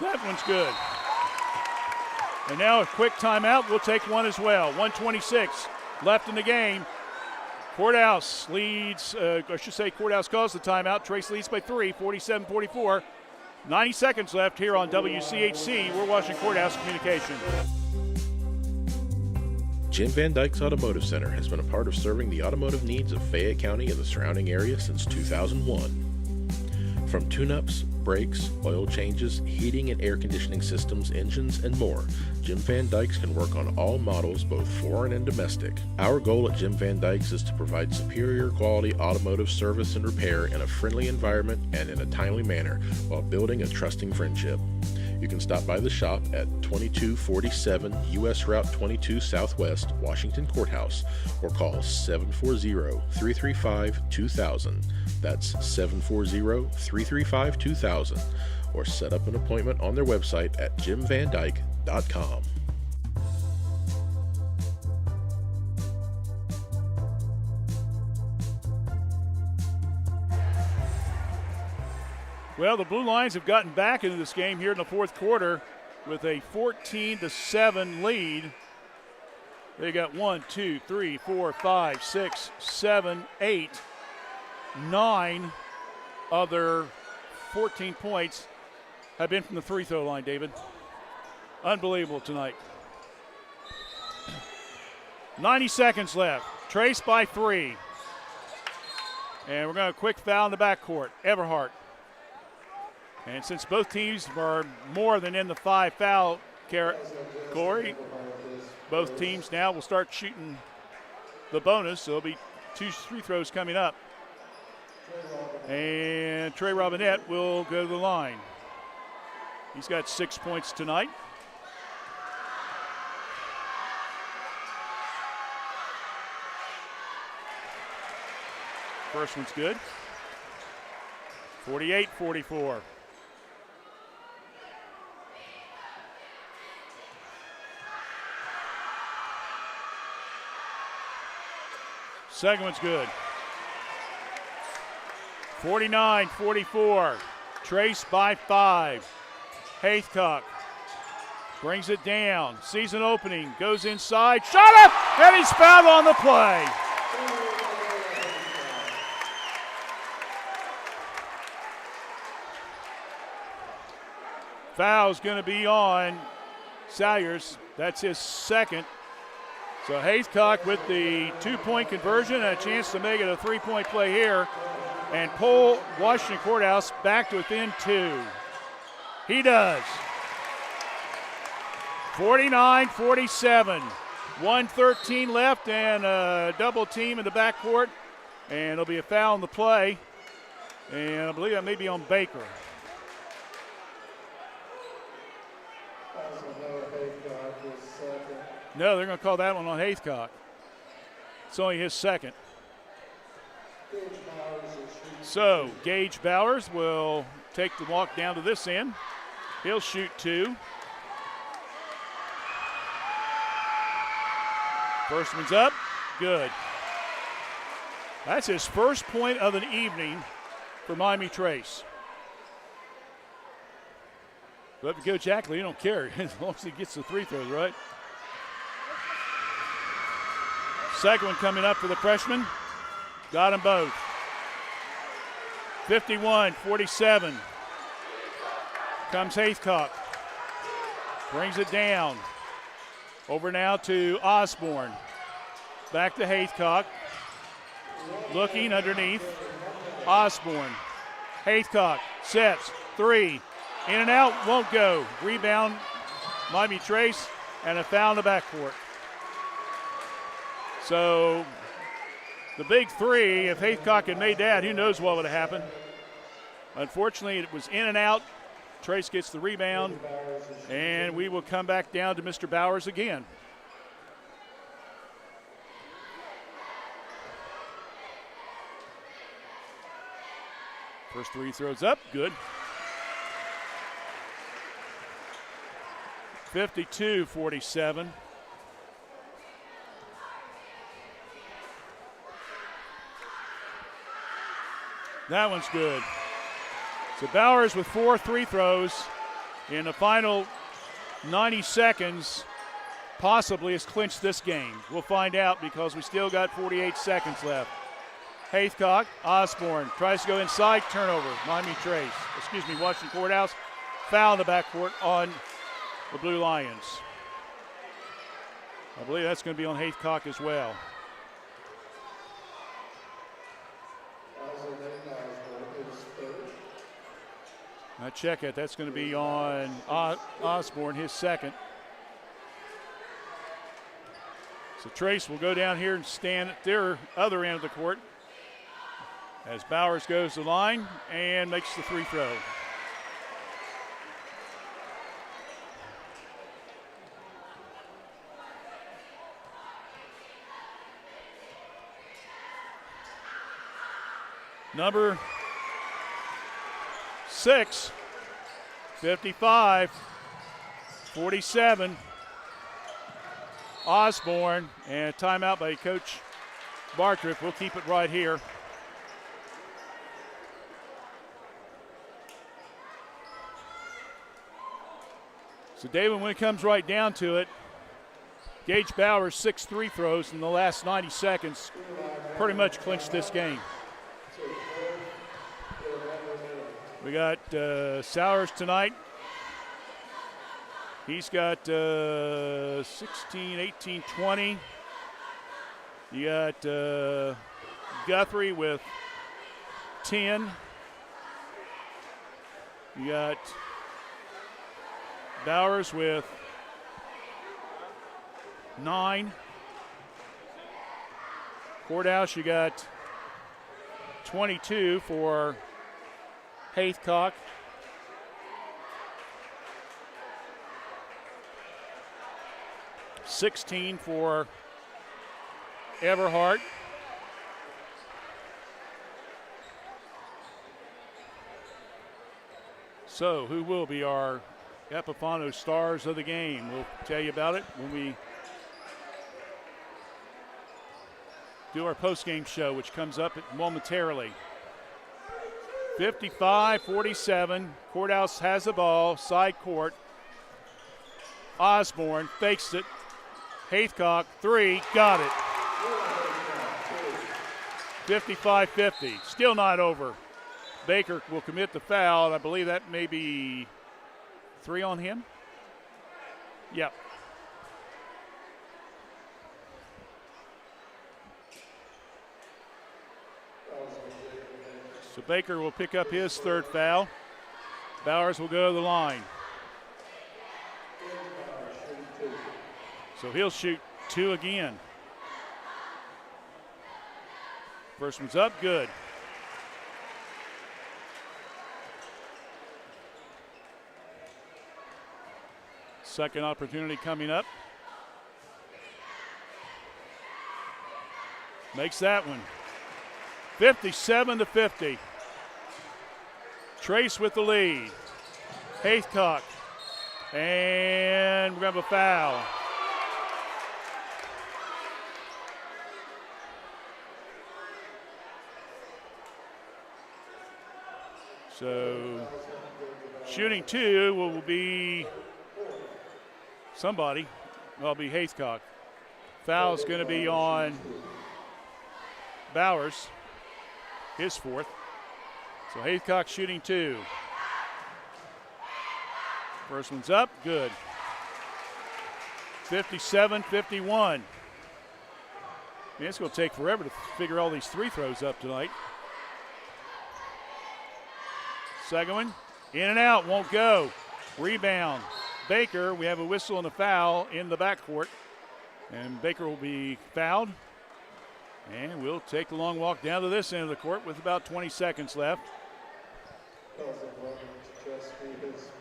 That one's good. And now a quick timeout. We'll take one as well. 1:26 left in the game. Courthouse leads, Courthouse calls the timeout. Trace leads by 3, 47-44. 90 seconds left here on WCHC. We're Washington Courthouse Communication. Jim Van Dyke's Automotive Center has been a part of serving the automotive needs of Fayette County and the surrounding area since 2001. From tune-ups, brakes, oil changes, heating and air conditioning systems, engines, and more, Jim Van Dyke's can work on all models, both foreign and domestic. Our goal at Jim Van Dyke's is to provide superior quality automotive service and repair in a friendly environment and in a timely manner while building a trusting friendship. You can stop by the shop at 2247 U.S. Route 22 Southwest, Washington Courthouse, or call 740-335-2000. That's 740-335-2000, or set up an appointment on their website at jimvandyke.com. Well, the Blue Lions have gotten back into this game here in the fourth quarter with a 14-7 lead. They got 1, 2, 3, 4, 5, 6, 7, 8, 9 of their 14 points have been from the free throw line, David. Unbelievable tonight. 90 seconds left. Trace by 3. And we're going to quick foul in the backcourt. Everhart. And since both teams are more than in the 5 foul category, both teams now will start shooting the bonus. So there'll be 2 free throws coming up. And Trey Robinette will go to the line. He's got 6 points tonight. First one's good. 48-44. Second one's good. 49-44. Trace by 5. Haythcock brings it down. Sees an opening. Goes inside. Shot up! And he's fouled on the play. Foul's going to be on Salyers. That's his second. So Haythcock with the 2-point conversion and a chance to make it a 3-point play here and pull Washington Courthouse back to within 2. He does. 49-47. 1:13 left and a double team in the backcourt. And it'll be a foul in the play. And I believe that may be on Baker. No, they're going to call that one on Haythcock. It's only his second. So Gage Bowers will take the walk down to this end. He'll shoot 2. First one's up. Good. That's his first point of the evening for Miami Trace. But Coach Ackley, you don't care as long as he gets the 3 throws, right? Second one coming up for the freshman. Got them both. 51-47. Comes Haythcock. Brings it down. Over now to Osborne. Back to Haythcock. Looking underneath. Osborne. Haythcock sets. 3. In and out. Won't go. Rebound. Miami Trace. And a foul in the backcourt. So the big 3, if Haythcock had made that, who knows what would have happened. Unfortunately, it was in and out. Trace gets the rebound, and we will come back down to Mr. Bowers again. First 3 throws up, good. 52-47. That one's good. So Bowers with 4 free throws in the final 90 seconds possibly has clinched this game. We'll find out because we still got 48 seconds left. Haycock, Osborne tries to go inside, turnover. Washington Courthouse. Foul in the backcourt on the Blue Lions. I believe that's going to be on Haycock as well. I check it. That's going to be on Osborne, his second. So Trace will go down here and stand at their other end of the court as Bowers goes to the line and makes the free throw. Number 6, 55, 47. Osborne, and a timeout by Coach Bartrick. We'll keep it right here. So, David, when it comes right down to it, Gage Bowers' 6 free throws in the last 90 seconds pretty much clinched this game. We got Sowers tonight. He's got 16, 18, 20. You got Guthrie with 10. You got Bowers with 9. Courthouse, you got 22 for Haycock. $16 for Everhart. So, who will be our Epifano stars of the game? We'll tell you about it when we do our post-game show, which comes up momentarily. 55-47. Courthouse has the ball, side court. Osborne fakes it. Haycock, 3, got it. 55-50, still not over. Baker will commit the foul, and I believe that may be 3 on him. Yep. So Baker will pick up his 3rd foul. Bowers will go to the line. So he'll shoot 2 again. First one's up, good. Second opportunity coming up. Makes that one. 57-50. Trace with the lead. Haycock. And we're going to have a foul. So shooting 2 will be somebody. Well, it'll be Haycock. Foul is going to be on Bowers, his 4th. So Haycock shooting 2. First one's up, good. 57-51. Man, it's going to take forever to figure all these 3 throws up tonight. Second one, in and out, won't go. Rebound. Baker, we have a whistle and a foul in the backcourt. And Baker will be fouled. And we'll take the long walk down to this end of the court with about 20 seconds left.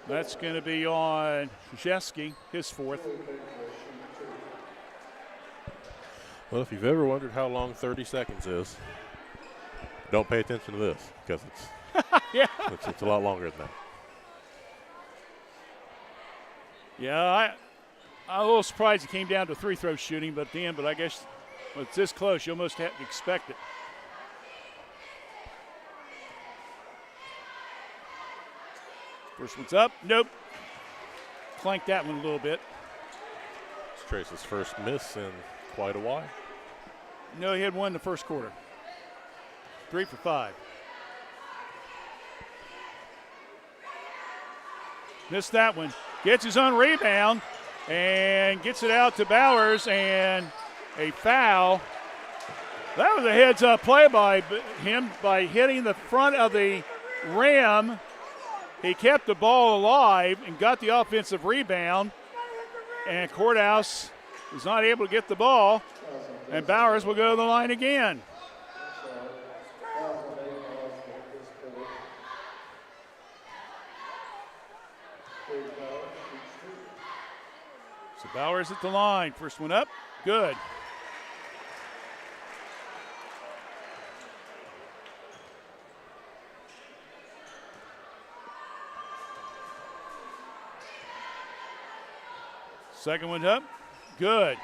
That's going to be on Krzyzewski, his 4th. Well, if you've ever wondered how long 30 seconds is, don't pay attention to this because it's a lot longer than that. Yeah, I'm a little surprised it came down to 3-throw shooting, but at the end, I guess when it's this close, you almost have to expect it. First one's up, nope. Clanked that one a little bit. It's Trace's first miss in quite a while. No, he had one in the first quarter. 3 for 5. Missed that one. Gets his own rebound and gets it out to Bowers, and a foul. That was a heads-up play by him by hitting the front of the rim. He kept the ball alive and got the offensive rebound, and Courthouse was not able to get the ball, and Bowers will go to the line again. So Bowers at the line. First one up. Good. Second one's up. Good.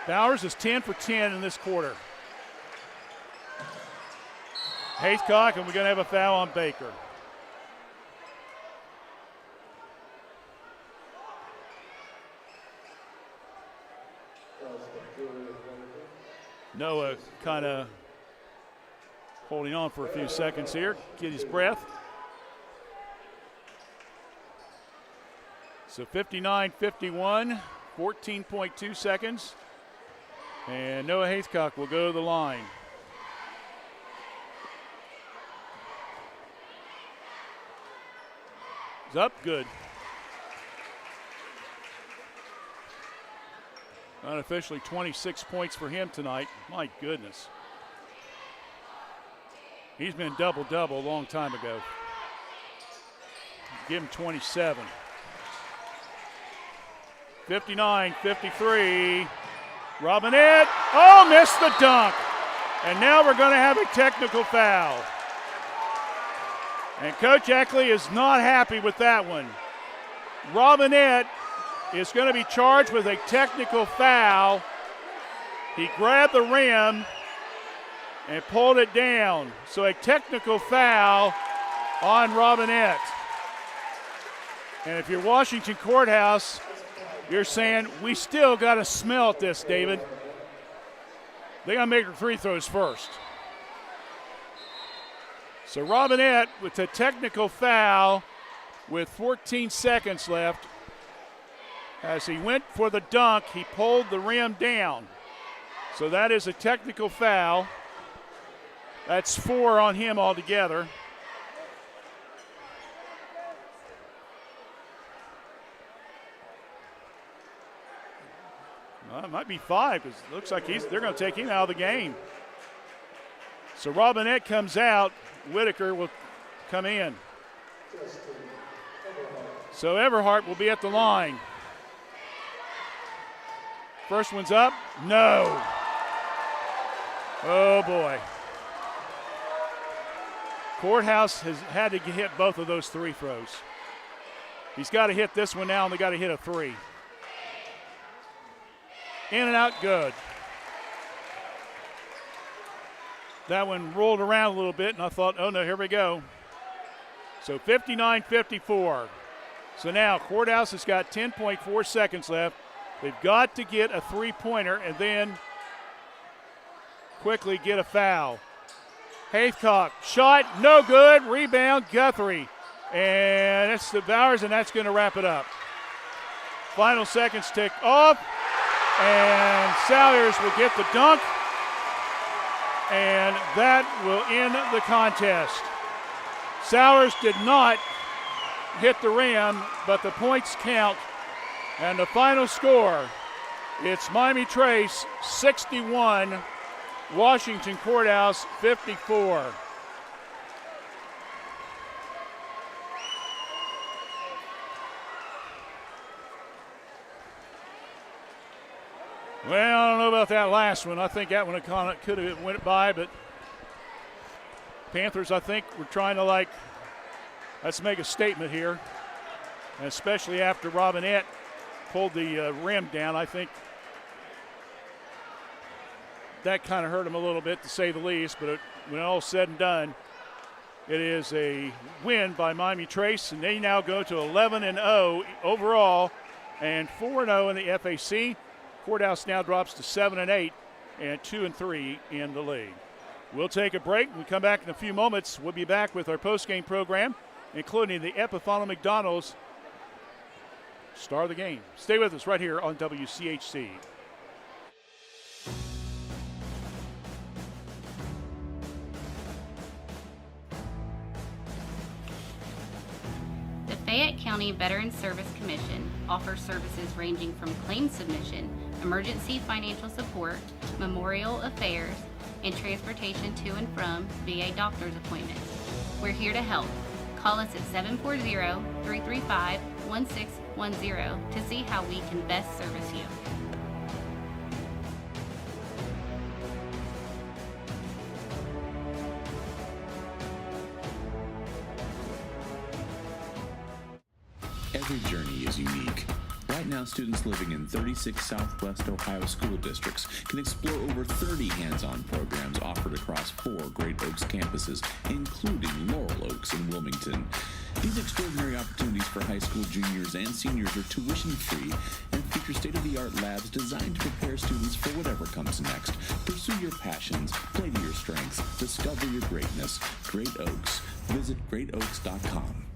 Bowers is 10 for 10 in this quarter. Haycock, and we're going to have a foul on Baker. Noah kind of holding on for a few seconds here, get his breath. So 59-51, 14.2 seconds. And Noah Haycock will go to the line. He's up, good. Unofficially 26 points for him tonight. My goodness. He's been double-double a long time ago. Give him 27. 59-53. Robinette. Oh, missed the dunk. And now we're going to have a technical foul. And Coach Eckley is not happy with that one. Robinette is going to be charged with a technical foul. He grabbed the rim and pulled it down. So a technical foul on Robinette. And if you're Washington Courthouse, you're saying, we still got to smell at this, David. They got to make their free throws first. So Robinette with a technical foul with 14 seconds left. As he went for the dunk, he pulled the rim down. So that is a technical foul. That's 4 on him altogether. Well, it might be 5 because it looks like they're going to take him out of the game. So Robinette comes out. Whitaker will come in. So Everhart will be at the line. First one's up. No. Oh, boy. Courthouse has had to hit both of those three throws. He's got to hit this one now, and they got to hit a 3. In and out, good. That one rolled around a little bit, and I thought, oh, no, here we go. So 59-54. So now Courthouse has got 10.4 seconds left. They've got to get a three-pointer and then quickly get a foul. Haycock, shot, no good. Rebound, Guthrie. And it's the Bowers, and that's going to wrap it up. Final seconds tick off. And Salyers will get the dunk. And that will end the contest. Salyers did not hit the rim, but the points count. And the final score, it's Miami Trace 61, Washington Courthouse 54. Well, I don't know about that last one. I think that one could have went by, but Panthers, I think, were trying to let's make a statement here, and especially after Robinette pulled the rim down. I think that kind of hurt him a little bit, to say the least, but when all's said and done, it is a win by Miami Trace, and they now go to 11-0 overall and 4-0 in the FAC. Courthouse now drops to 7-8 and 2-3 in the league. We'll take a break. When we come back in a few moments, we'll be back with our post-game program, including the Epifano McDonald's Star of the Game. Stay with us right here on WCHC. The Fayette County Veterans Service Commission offers services ranging from claim submission, emergency financial support, memorial affairs, and transportation to and from VA doctor's appointments. We're here to help. Call us at 740-335-1610 to see how we can best service you. Every journey is unique. Right now, students living in 36 Southwest Ohio school districts can explore over 30 hands-on programs offered across 4 Great Oaks campuses, including Laurel Oaks and Wilmington. These extraordinary opportunities for high school juniors and seniors are tuition-free and feature state-of-the-art labs designed to prepare students for whatever comes next. Pursue your passions, play to your strengths, discover your greatness. Great Oaks. Visit greatoaks.com.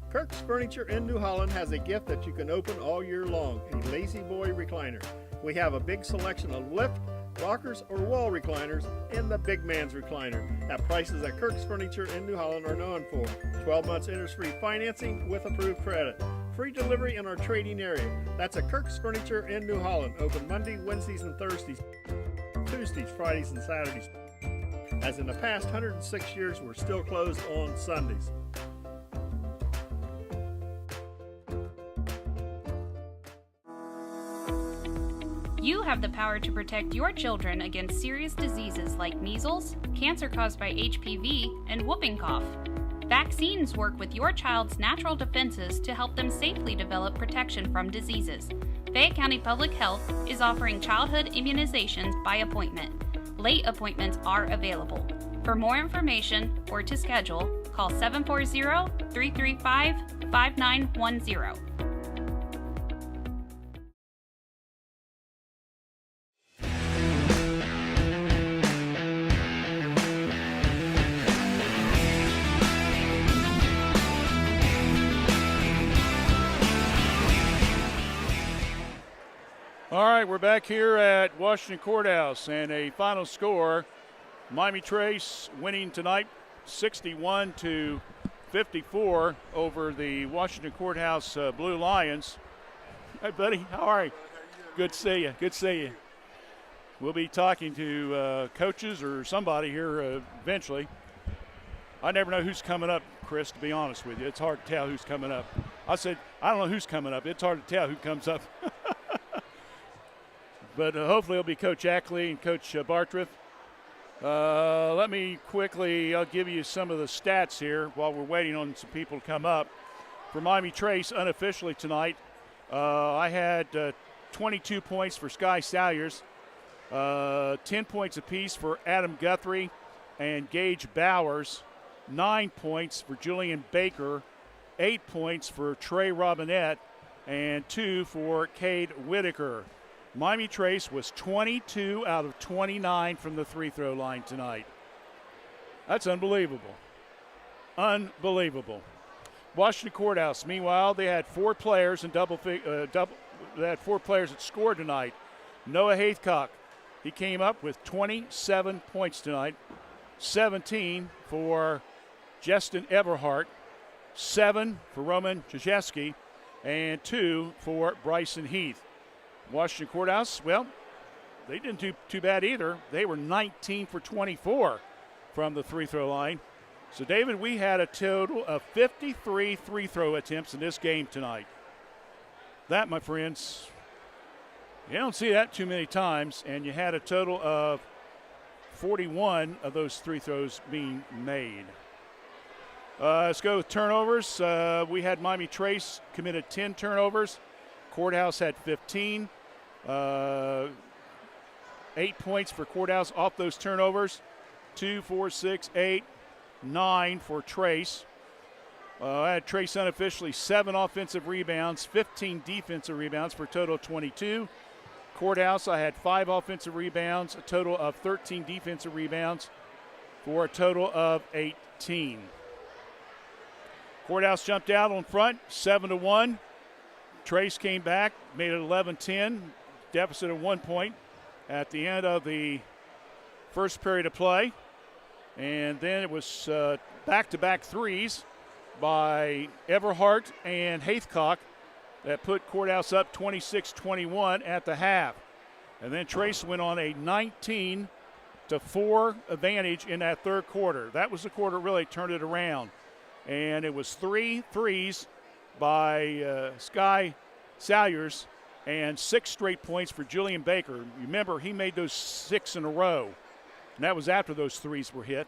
Kirk's Furniture in New Holland has a gift that you can open all year long, a Lazy Boy recliner. We have a big selection of lift, rockers, or wall recliners, and the big man's recliner at prices that Kirk's Furniture in New Holland are known for. 12 months interest-free financing with approved credit. Free delivery in our trading area. That's at Kirk's Furniture in New Holland. Open Monday, Wednesdays, and Thursdays. Tuesdays, Fridays, and Saturdays. As in the past 106 years, we're still closed on Sundays. You have the power to protect your children against serious diseases like measles, cancer caused by HPV, and whooping cough. Vaccines work with your child's natural defenses to help them safely develop protection from diseases. Fayette County Public Health is offering childhood immunizations by appointment. Late appointments are available. For more information or to schedule, call 740-335-5910. All right, we're back here at Washington Courthouse, and a final score, Miami Trace winning tonight 61-54 over the Washington Courthouse Blue Lions. Hey, buddy, how are you? Good to see you. Good to see you. We'll be talking to coaches or somebody here eventually. I never know who's coming up, Chris, to be honest with you. It's hard to tell who's coming up. I said, I don't know who's coming up. It's hard to tell who comes up. But hopefully it'll be Coach Ackley and Coach Bartriff. Let me quickly, I'll give you some of the stats here while we're waiting on some people to come up. For Miami Trace, unofficially tonight, I had 22 points for Sky Salyers, 10 points apiece for Adam Guthrie and Gage Bowers, 9 points for Julian Baker, 8 points for Trey Robinette, and 2 for Cade Whitaker. Miami Trace was 22 out of 29 from the free-throw line tonight. That's unbelievable. Unbelievable. Washington Courthouse, meanwhile, they had 4 players in they had 4 players that scored tonight. Noah Haythcock, he came up with 27 points tonight. 17 for Justin Everhart, 7 for Roman Krzyzewski, and 2 for Bryson Heath. Washington Courthouse, well, they didn't do too bad either. They were 19 for 24 from the free-throw line. So, David, we had a total of 53 free-throw attempts in this game tonight. That, my friends, you don't see that too many times, and you had a total of 41 of those free throws being made. Let's go with turnovers. We had Miami Trace committed 10 turnovers. Courthouse had 15. 8 points for Courthouse off those turnovers. 2, 4, 6, 8, 9 for Trace. I had Trace unofficially 7 offensive rebounds, 15 defensive rebounds for a total of 22. Courthouse, I had 5 offensive rebounds, a total of 13 defensive rebounds for a total of 18. Courthouse jumped out on front, 7-1. Trace came back, made it 11-10, deficit of 1 point at the end of the first period of play. And then it was back-to-back threes by Everhart and Haithcock that put Courthouse up 26-21 at the half. And then Trace went on a 19-4 advantage in that third quarter. That was the quarter really turned it around. And it was 3 threes by Sky Salyers and 6 straight points for Julian Baker. Remember, he made those 6 in a row. And that was after those threes were hit.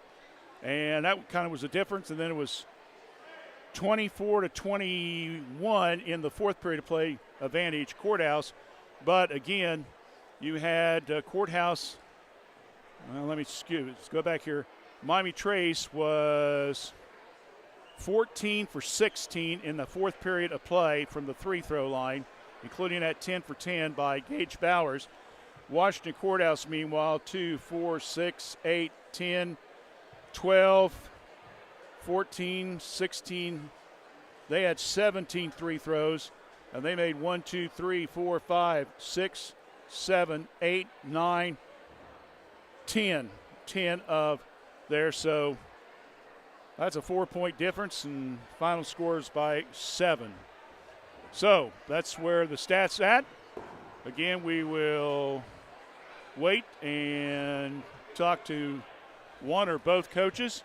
And that kind of was the difference. And then it was 24-21 in the fourth period of play advantage, Courthouse. But again, you had Courthouse. Well, let's go back here. Miami Trace was 14 for 16 in the fourth period of play from the free-throw line, including that 10 for 10 by Gage Bowers. Washington Courthouse, meanwhile, 2, 4, 6, 8, 10, 12, 14, 16. They had 17 free throws, and they made 1, 2, 3, 4, 5, 6, 7, 8, 9, 10. 10 of there. So that's a 4-point difference, and final scores by 7. So that's where the stats at. Again, we will wait and talk to one or both coaches.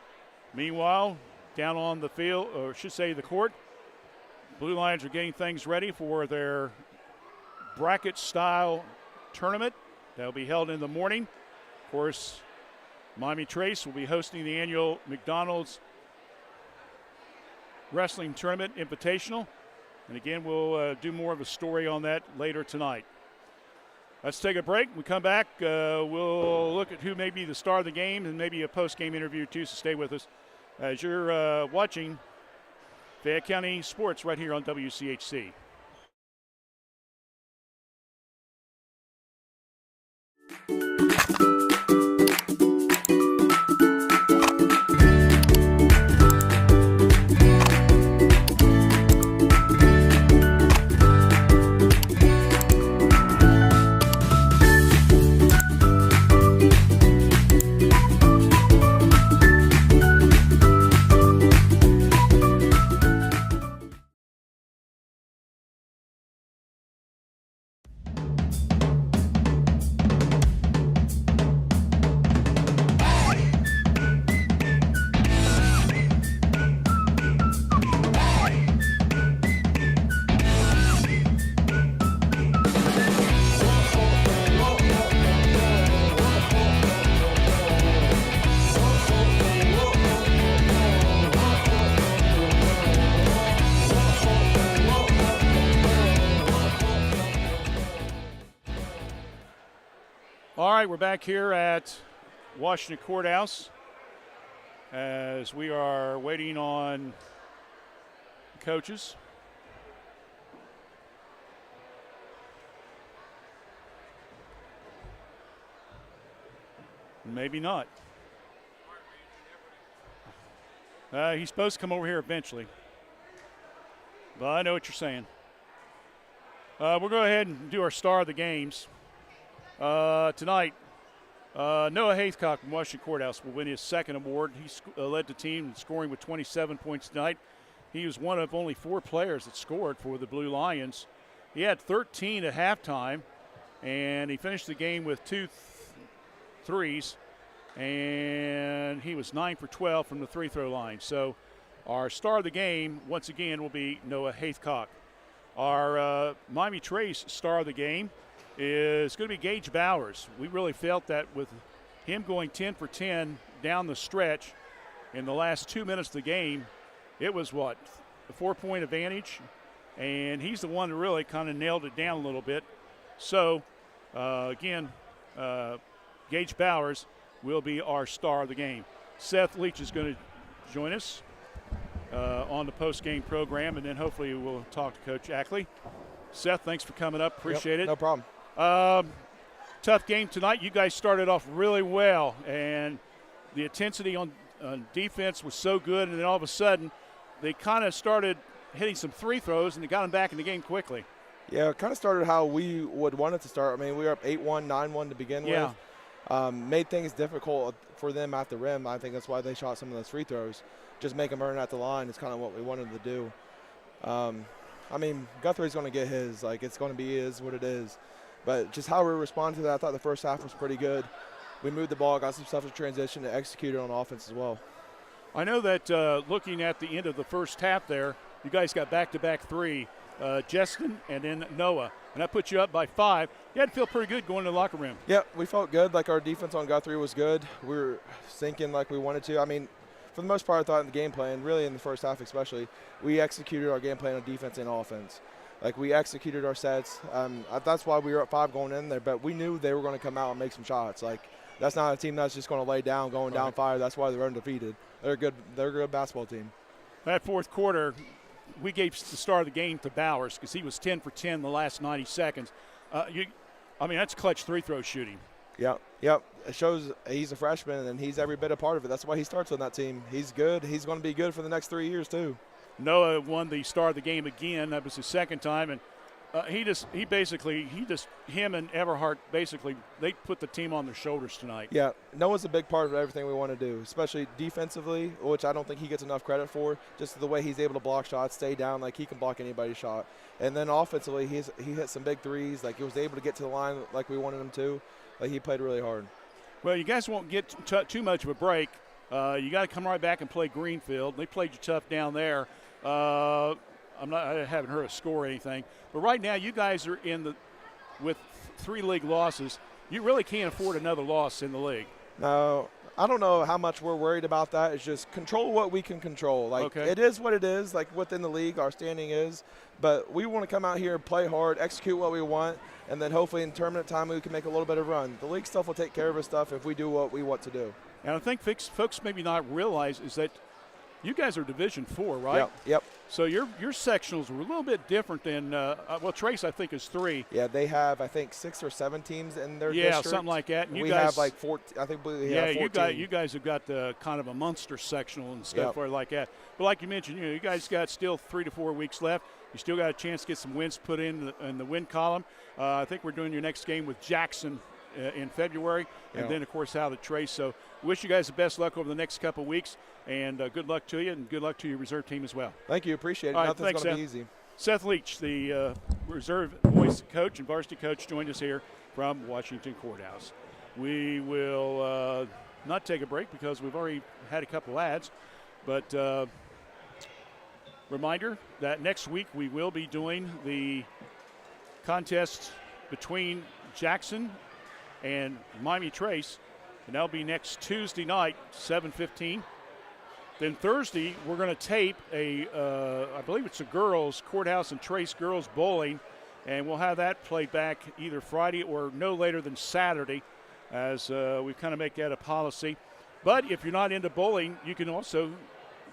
Meanwhile, down on the field, or I should say the court, Blue Lions are getting things ready for their bracket-style tournament that will be held in the morning. Of course, Miami Trace will be hosting the annual McDonald's Wrestling Tournament Invitational. And again, we'll do more of a story on that later tonight. Let's take a break. When we come back, we'll look at who may be the star of the game and maybe a post-game interview too, so stay with us as you're watching Fayette County Sports right here on WCHC. All right, we're back here at Washington Courthouse as we are waiting on coaches. Maybe not. He's supposed to come over here eventually. But I know what you're saying. We'll go ahead and do our star of the games. Tonight, Noah Haithcock from Washington Courthouse will win his second award. He led the team in scoring with 27 points tonight. He was one of only 4 players that scored for the Blue Lions. He had 13 at halftime, and he finished the game with 2 threes, and he was 9 for 12 from the free-throw line. So our star of the game, once again, will be Noah Haithcock. Our Miami Trace star of the game is going to be Gage Bowers. We really felt that with him going 10 for 10 down the stretch in the last 2 minutes of the game, it was a 4-point advantage, and he's the one that really kind of nailed it down a little bit. So, again, Gage Bowers will be our star of the game. Seth Leach is going to join us on the post-game program, and then hopefully we'll talk to Coach Ackley. Seth, thanks for coming up. Appreciate it. No problem. Tough game tonight. You guys started off really well, and the intensity on defense was so good, and then all of a sudden they kind of started hitting some free throws, and they got them back in the game quickly. Yeah, it kind of started how we would want it to start. I mean, we were up 8-1, 9-1 to begin with. Made things difficult for them at the rim. I think that's why they shot some of those free throws. Just make them earn at the line is kind of what we wanted to do. I mean, Guthrie's going to get his. Like, it's going to be what it is. But just how we responded to that, I thought the first half was pretty good. We moved the ball, got some stuff to transition, and executed on offense as well. I know that looking at the end of the first half there, you guys got back-to-back three, Justin and then Noah. And that put you up by 5. You had to feel pretty good going to the locker room. Yeah, we felt good. Like, our defense on Guthrie was good. We were sinking like we wanted to. I mean, for the most part, I thought in the game plan, really in the first half especially, we executed our game plan on defense and offense. Like, we executed our sets. That's why we were up 5 going in there. But we knew they were going to come out and make some shots. Like, that's not a team that's just going to lay down, going down 5. That's why they're undefeated. They're a good basketball team. That fourth quarter, we gave the start of the game to Bowers because he was 10 for 10 the last 90 seconds. That's clutch free-throw shooting. Yep. It shows he's a freshman, and he's every bit a part of it. That's why he starts on that team. He's good. He's going to be good for the next 3 years, too. Noah won the start of the game again. That was his second time, and him and Everhart basically, they put the team on their shoulders tonight. Yeah, Noah's a big part of everything we want to do, especially defensively, which I don't think he gets enough credit for. Just the way he's able to block shots, stay down, like he can block anybody's shot. And then offensively, he hit some big threes. Like, he was able to get to the line like we wanted him to. Like, he played really hard. Well, you guys won't get too much of a break. You got to come right back and play Greenfield. They played you tough down there. I haven't heard a score or anything, but right now you guys are with 3 league losses. You really can't afford another loss in the league. No, I don't know how much we're worried about that. It's just control what we can control. Like, It is what it is. Like, within the league, our standing is. But we want to come out here and play hard, execute what we want, and then hopefully in tournament time we can make a little bit of run. The league stuff will take care of its stuff if we do what we want to do. And I think folks maybe not realize is that you guys are Division IV, right? Yep. So your sectionals were a little bit different than Trace I think is 3. Yeah, they have I think 6 or 7 teams in their district. Yeah, something like that. And we have like 14. I think we have 14. you guys have got the kind of a Munster sectional and stuff like that. But like you mentioned, you guys got still 3 to 4 weeks left. You still got a chance to get some wins put in the win column. I think we're doing your next game with Jackson in February, and then, of course, out at Trace. So wish you guys the best luck over the next couple of weeks, and good luck to you, and good luck to your reserve team as well. Thank you. Appreciate it. Nothing's going to be easy. Seth Leach, the reserve boys coach and varsity coach, joined us here from Washington Courthouse. We will not take a break because we've already had a couple ads, but reminder that next week we will be doing the contest between Jackson and Miami Trace, and that'll be next Tuesday night, 7:15. Then Thursday, we're going to tape I believe it's a girls Courthouse and Trace girls bowling, and we'll have that played back either Friday or no later than Saturday, as we kind of make that a policy. But if you're not into bowling, you can also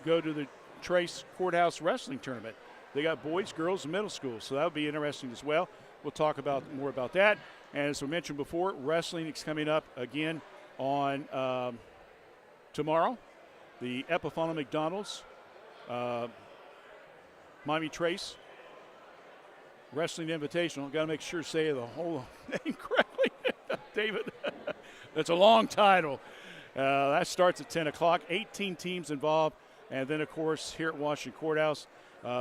go to the Trace Courthouse wrestling tournament. They got boys, girls, and middle school, so that'll be interesting as well. We'll talk more about that. And as we mentioned before, wrestling is coming up again on tomorrow. The Epifano McDonald's, Miami Trace Wrestling Invitational. Got to make sure to say the whole name correctly, David. That's a long title. That starts at 10 o'clock. 18 teams involved. And then, of course, here at Washington Courthouse,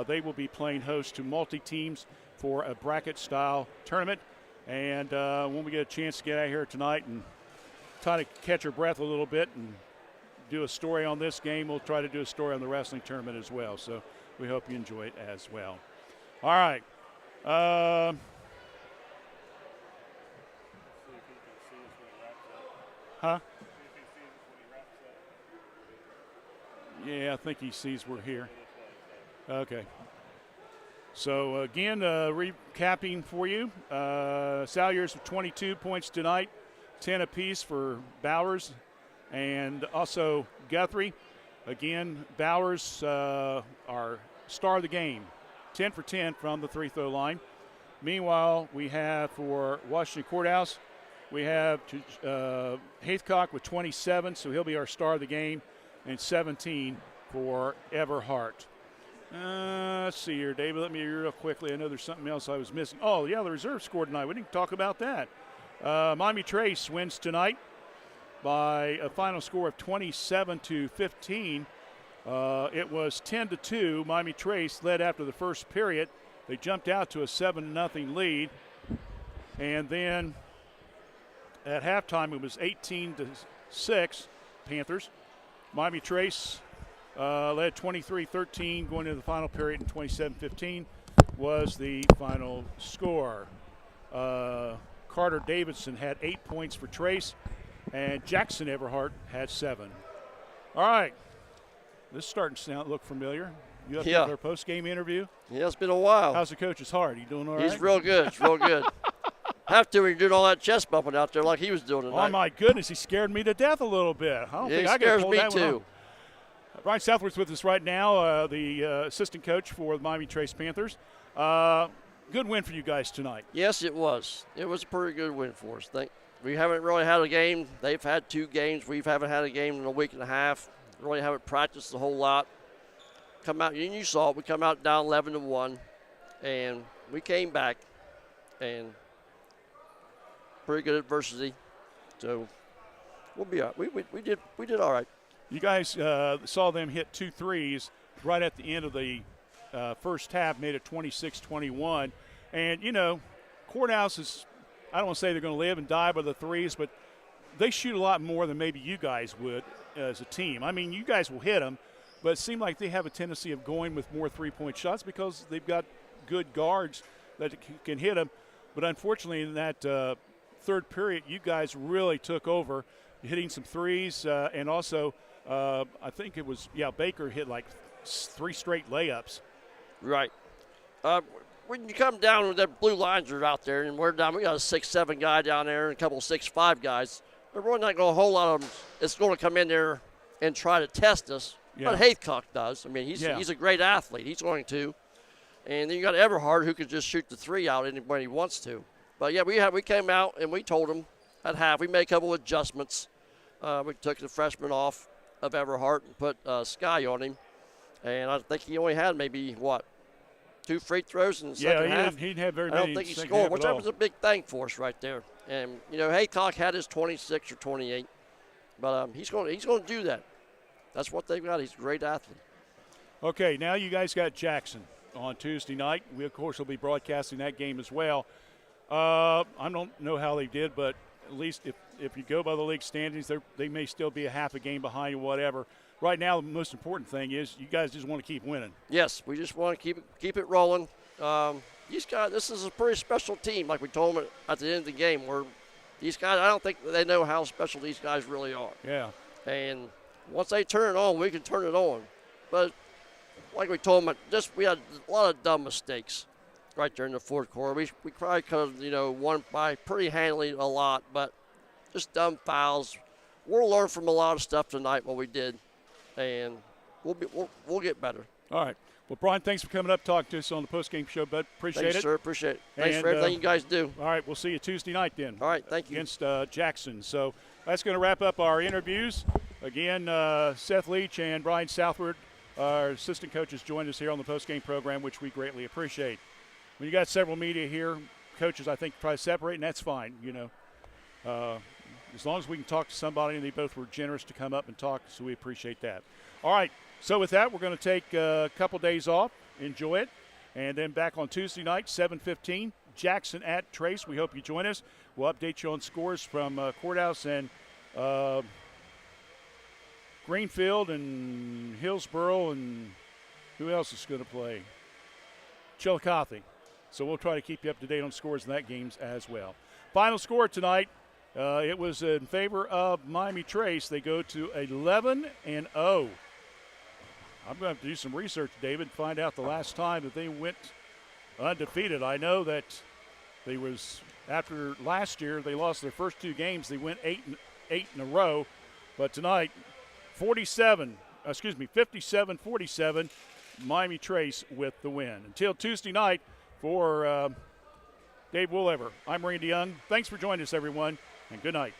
they will be playing host to multi-teams for a bracket-style tournament. And when we get a chance to get out here tonight and try to catch our breath a little bit and do a story on this game, we'll try to do a story on the wrestling tournament as well. So we hope you enjoy it as well. All right. Yeah, I think he sees we're here. Okay. So, again, recapping for you. Salyers with 22 points tonight, 10 apiece for Bowers and also Guthrie. Again, Bowers, our star of the game, 10 for 10 from the free-throw line. Meanwhile, we have for Washington Courthouse, we have Haithcock with 27, so he'll be our star of the game, and 17 for Everhart. Let's see here, David. Let me real quickly. I know there's something else I was missing. Oh, yeah, the reserve scored tonight. We didn't talk about that. Miami Trace wins tonight by a final score of 27-15. It was 10-2. Miami Trace led after the first period. They jumped out to a 7-0 lead. And then at halftime, it was 18-6 Panthers. Miami Trace led 23-13 going into the final period, and 27-15 was the final score. Carter Davidson had 8 points for Trace, and Jackson Everhart had 7. All right. This is starting to look familiar. You up to our post-game interview? Yeah, it's been a while. How's the coach's heart? You doing all right? He's real good. He's real good. Have to when you're doing all that chest bumping out there like he was doing tonight. Oh, my goodness. He scared me to death a little bit. I don't think I could pull that one off. Brian Southworth's with us right now, the assistant coach for the Miami Trace Panthers. Good win for you guys tonight. Yes, it was. It was a pretty good win for us. We haven't really had a game. They've had 2 games. We haven't had a game in a week and a half. Really haven't practiced a whole lot. Come out, and you saw it. We come out down 11-1, and we came back, and pretty good adversity. So we'll be all right. We did all right. You guys saw them hit 2 threes right at the end of the first half, made it 26-21. And, you know, Courthouse is, I don't want to say they're going to live and die by the threes, but they shoot a lot more than maybe you guys would as a team. I mean, you guys will hit them, but it seemed like they have a tendency of going with more three-point shots because they've got good guards that can hit them. But unfortunately, in that third period, you guys really took over, hitting some threes, and also I think it was, Baker hit like 3 straight layups. Right. When you come down with that blue lines are out there, and we're down, we got a 6'7" guy down there and a couple of 6'5" guys. They're really not going to, a whole lot of them, it's going to come in there and try to test us. Yeah. But Haithcock does. I mean, he's a great athlete. He's going to. And then you got Everhart who could just shoot the 3 out anybody he wants to. But, yeah, we came out and we told him at half. We made a couple of adjustments. We took the freshman off of Everhart and put Sky on him. And I think he only had maybe, 2 free throws in the second half? Yeah, he didn't have very many. I don't think he scored, which was a big thing for us right there. And, Haithcock had his 26 or 28. But he's going to do that. That's what they've got. He's a great athlete. Okay, now you guys got Jackson on Tuesday night. We, of course, will be broadcasting that game as well. I don't know how they did, but at least if you go by the league standings, they may still be a half a game behind or whatever. Right now, the most important thing is you guys just want to keep winning. Yes, we just want to keep it rolling. These guys, this is a pretty special team, like we told them at the end of the game, where these guys, I don't think they know how special these guys really are. Yeah. And once they turn it on, we can turn it on. But like we told them, we had a lot of dumb mistakes right there in the fourth quarter. We probably could have, won by pretty handily a lot, but just dumb fouls. We'll learn from a lot of stuff tonight, what we did, and we'll get better. All right. Well, Brian, thanks for coming up, talking to us on the postgame show, bud. Appreciate it. Thanks, sir. Appreciate it. Thanks for everything you guys do. All right. We'll see you Tuesday night then. All right. Thank you. Against Jackson. So that's going to wrap up our interviews. Again, Seth Leach and Brian Southward, our assistant coaches, joined us here on the postgame program, which we greatly appreciate. When you got several media here, coaches, I think, try to separate, and that's fine, as long as we can talk to somebody, and they both were generous to come up and talk, so we appreciate that. All right, so with that, we're going to take a couple days off, enjoy it, and then back on Tuesday night, 7:15, Jackson at Trace. We hope you join us. We'll update you on scores from Courthouse and Greenfield and Hillsboro, and who else is going to play? Chillicothe. So we'll try to keep you up to date on scores in that games as well. Final score tonight, it was in favor of Miami Trace. They go to 11-0. I'm going to have to do some research, David, find out the last time that they went undefeated. I know that after last year, they lost their first 2 games. They went 8 in a row. But tonight, 47 57-47. Miami Trace with the win. Until Tuesday night, for Dave Woolever, I'm Randy Young. Thanks for joining us, everyone, and good night.